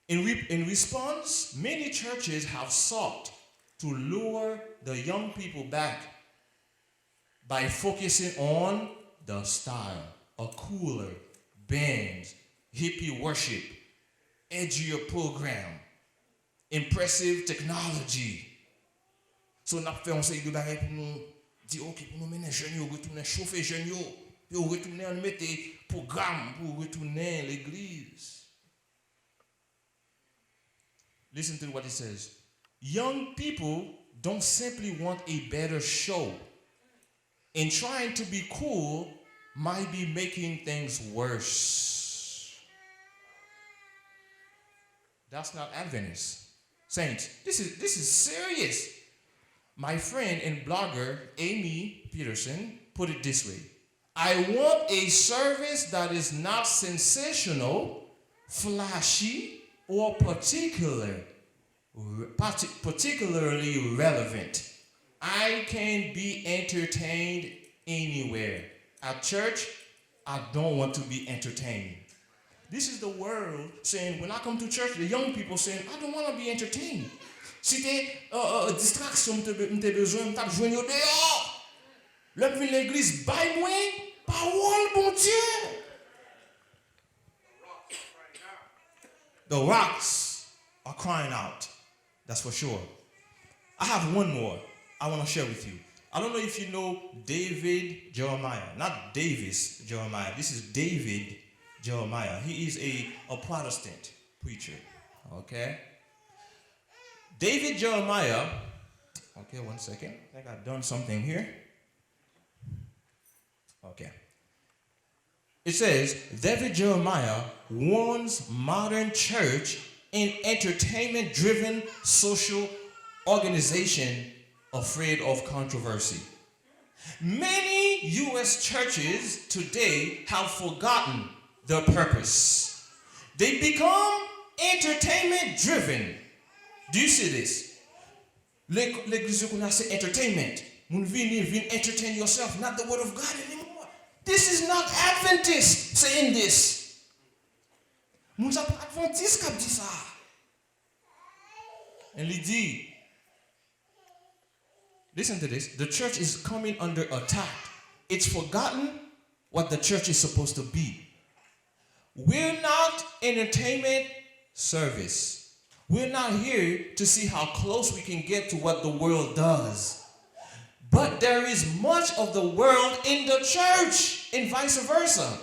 In response, many churches have sought to lure the young people back by focusing on the style, a cooler, bands, hippie worship, edgier program, impressive technology. So nous avons fait un série de bagages pour nous dire ok pour nous mener jeunes, retourner chauffer jeunes, puis retourner en mettre programme pour retourner à l'église. Listen to what it says. Young people don't simply want a better show. And trying to be cool might be making things worse. That's not Adventist. Saints, this is serious. My friend and blogger Amy Peterson put it this way. I want a service that is not sensational, flashy, or particularly relevant. I can be entertained anywhere. At church, I don't want to be entertained. This is the world saying, when I come to church, the young people saying, I don't want to be entertained. Si t'es distraction, t'es besoin, t'as besoin de dehors. L'homme vient l'église, bye moi, parole, bon Dieu. The rocks are crying out. That's for sure. I have one more I want to share with you. I don't know if you know David Jeremiah. Not Davis Jeremiah. This is David Jeremiah. He is a Protestant preacher. Okay? David Jeremiah. Okay, one second. I think I've done something here. Okay. It says, David Jeremiah warns modern church and entertainment-driven social organization afraid of controversy. Many U.S. churches today have forgotten their purpose. They become entertainment-driven. Do you see this? L'église qu'on a, c'est entertainment. Moun vin entertain yourself, not the word of God anymore. This is not Adventist saying this. Moun sa Adventist kap di sa. And li di, listen to this, the church is coming under attack. It's forgotten what the church is supposed to be. We're not entertainment service. We're not here to see how close we can get to what the world does. But there is much of the world in the church and vice versa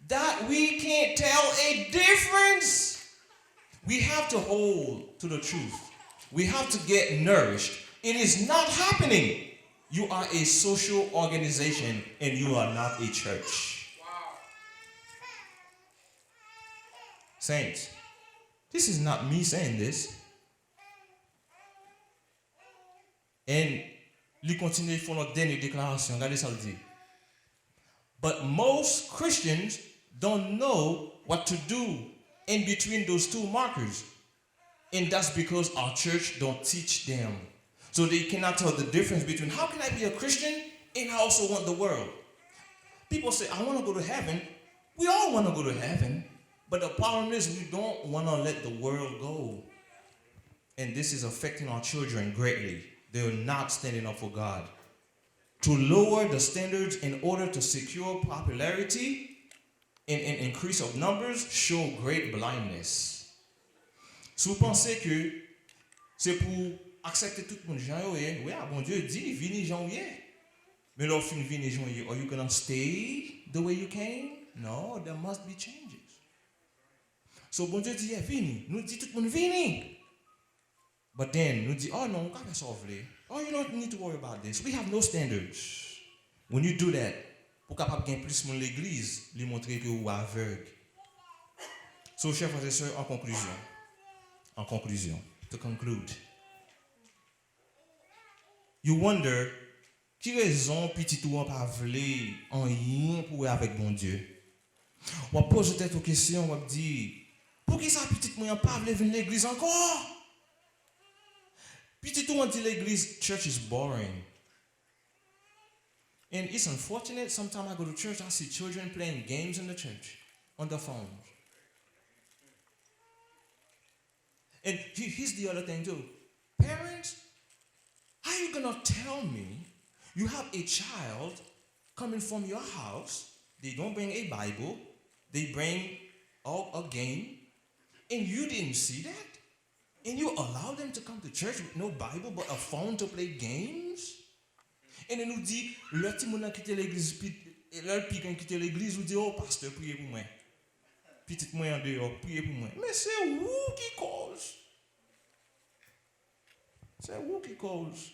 that we can't tell a difference. We have to hold to the truth. We have to get nourished. It is not happening. You are a social organization and you are not a church. Wow. Saints, this is not me saying this. And lui continue font notre dernière déclaration. Regardez ça le dit. But most Christians don't know what to do in between those two markers. And that's because our church don't teach them. So they cannot tell the difference between how can I be a Christian and I also want the world. People say, I want to go to heaven. We all want to go to heaven. But the problem is we don't want to let the world go. And this is affecting our children greatly. They're not standing up for God. To lower the standards in order to secure popularity and an increase of numbers show great blindness. Si vous pensez que c'est pour accepter tout le monde, oui, bon Dieu dit, vini Jean, mais leur fin vini Jean, are you going to stay the way you came? No, there must be changes. So bon Dieu dit, vini, nous dit tout le monde vini. But then, nous dit, oh non, on va solve it. Oh, you don't need to worry about this. We have no standards. When you do that, pour capable gagner plus mon l'église, lui montrer que vous aveugle. So, chers frères et sœurs, en conclusion, to conclude, you wonder, qui raison petit ou pas vle en rien pour avec bon Dieu? Ou pose tête aux questions, ou dit, pour qui ça petit moi pas vle venir l'église encore? Petit ou on dit l'église, church is boring. And it's unfortunate, sometimes I go to church, I see children playing games in the church on their phones. And here's the other thing too. Parents, how are you going to tell me you have a child coming from your house, they don't bring a Bible, they bring a game, and you didn't see that? And you allow them to come to church with no Bible but a phone to play games? And then nous dit, le petit moun a quitté l'église, le piquant quitté l'église, vous dit, oh pasteur, priez pour moi. Petite moi en dehors, priez pour moi. Mais c'est vous qui cause. C'est vous qui cause.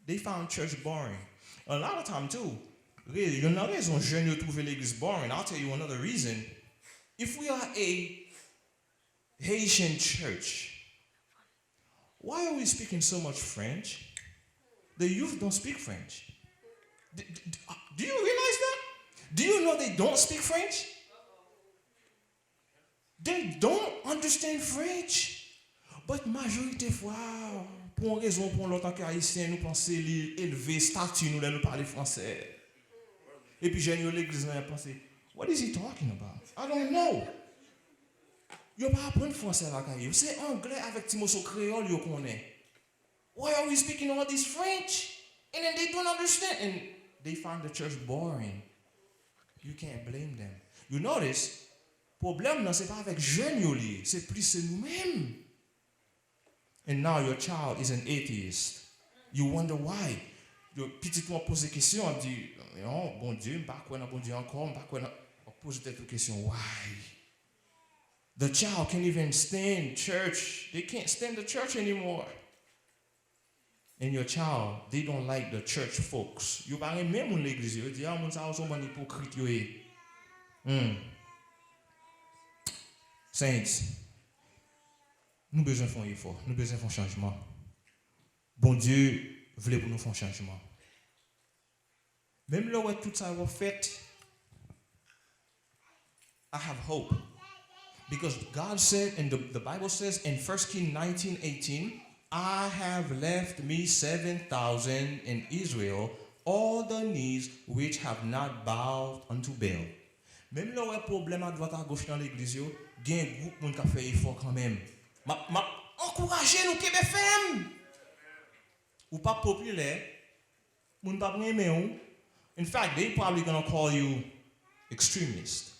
They found church boring. A lot of time too, really, you know, there's no jeune to trouver l'église boring. I'll tell you another reason. If we are a Haitian church, why are we speaking so much French? The youth don't speak French. Do you realize that? Do you know they don't speak French? They don't understand French. But majorité fois, pour une raison pour l'autre que haïtien, nous pensons élever statut nous nous parler français. Et puis j'ai l'église là penser, what is he talking about? I don't know. Yo pas apprendre français là quand c'est anglais avec Timoso créole yo connaît. Why are we speaking all this French? And then they don't understand and they find the church boring. You can't blame them. You notice, problème non c'est pas avec jeunes yo li, c'est plus c'est nous-mêmes. And now your child is an atheist. You wonder why. Your petit toi pose des questions, on dit, oh, bon Dieu, pas quoi bon Dieu encore, pas quoi on pose des questions, why? The child can't even stand church. They can't stand the church anymore. And your child, they don't like the church folks. You parle même mon l'église, you dis, ah, mon ça sont bon hypocrite yo. Saints, nous besoin de faire un effort, nous besoin de faire un changement. Bon Dieu voulait pour nous faire un changement. Même là où tout ça va fait, I have hope. Because God said, and the Bible says in 1 Kings 19:18, I have left me 7,000 in Israel, all the knees which have not bowed unto Baal. Même là où il y a un problème à droite à gauche dans l'église, il y a un groupe qui a fait effort quand même. Encouragez nous qui femme. Ou pas populaire, moun pas aimer ou. In fact, they probably gonna call you extremist.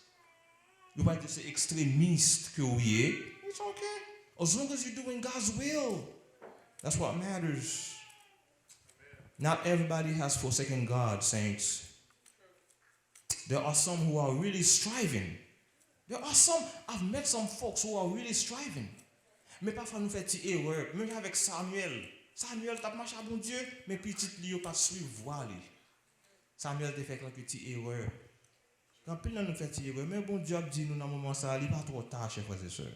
You might just say extremist que vous y. It's okay. As long as you're doing God's will. That's what matters. Not everybody has forsaken God, saints. There are some who are really striving. I've met some folks who are really striving. Mais parfois nous faisons des erreurs. Même avec Samuel. Samuel t'a marché à bon Dieu, mais petit lui pas suivre voie. Samuel a fait quelques petites erreurs. Quand pile nous fait des erreurs, mais bon Dieu a dit nous dans moment ça, il pas trop tard, chers frères et sœurs.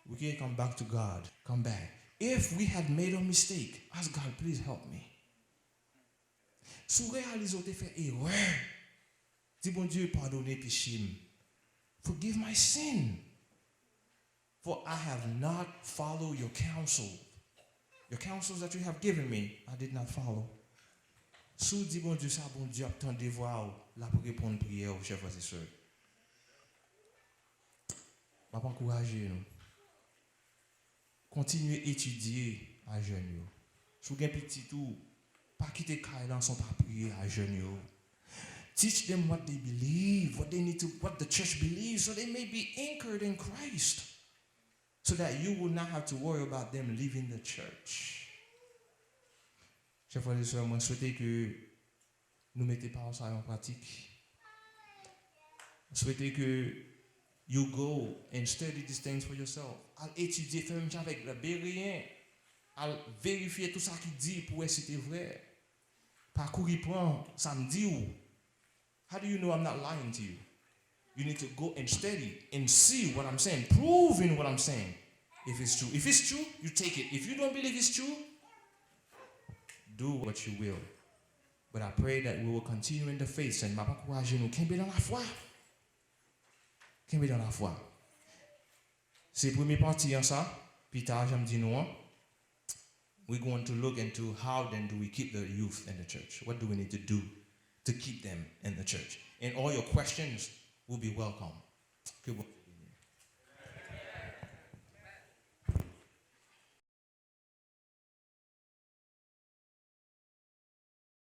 We can come back to God. Come back. If we had made a mistake, ask God, please help me. Si vous réalisez que vous avez fait erreur, dis bon Dieu, pardonnez péché. Forgive my sin. For I have not followed your counsel. Your counsels that you have given me, I did not follow. Si vous dites bon Dieu, ça bon Dieu, attendez voir là pour répondre prière, chers frères et sœurs. Je vais encourager nous. Continuez à étudier à jeunes. Si vous avez un petit tout, pas quitter Kailan sans pas prier à jeunes. Teach them what they believe, what they need to, what the church believes, so they may be anchored in Christ. So that you will not have to worry about them leaving the church. Chers frères et sœurs, moi, je souhaite que nous mettions pas ça en pratique. Je souhaite que you go and study these things for yourself. Al étudier, faire même avec le rien. Al vérifier tout ça qu'il dit pour voir si c'est vrai. Pas courir prendre samedi ou. How do you know I'm not lying to you? You need to go and study and see what I'm saying, proving what I'm saying. If it's true. If it's true, you take it. If you don't believe it's true, do what you will. But I pray that we will continue in the faith. And m'a encouragé nous camper dans la foi. Camper dans la foi. C'est la première partie en ça. Puis tard, j'aime dire nous. We're going to look into how then do we keep the youth in the church. What do we need to do to keep them in the church? And all your questions will be welcome. Good.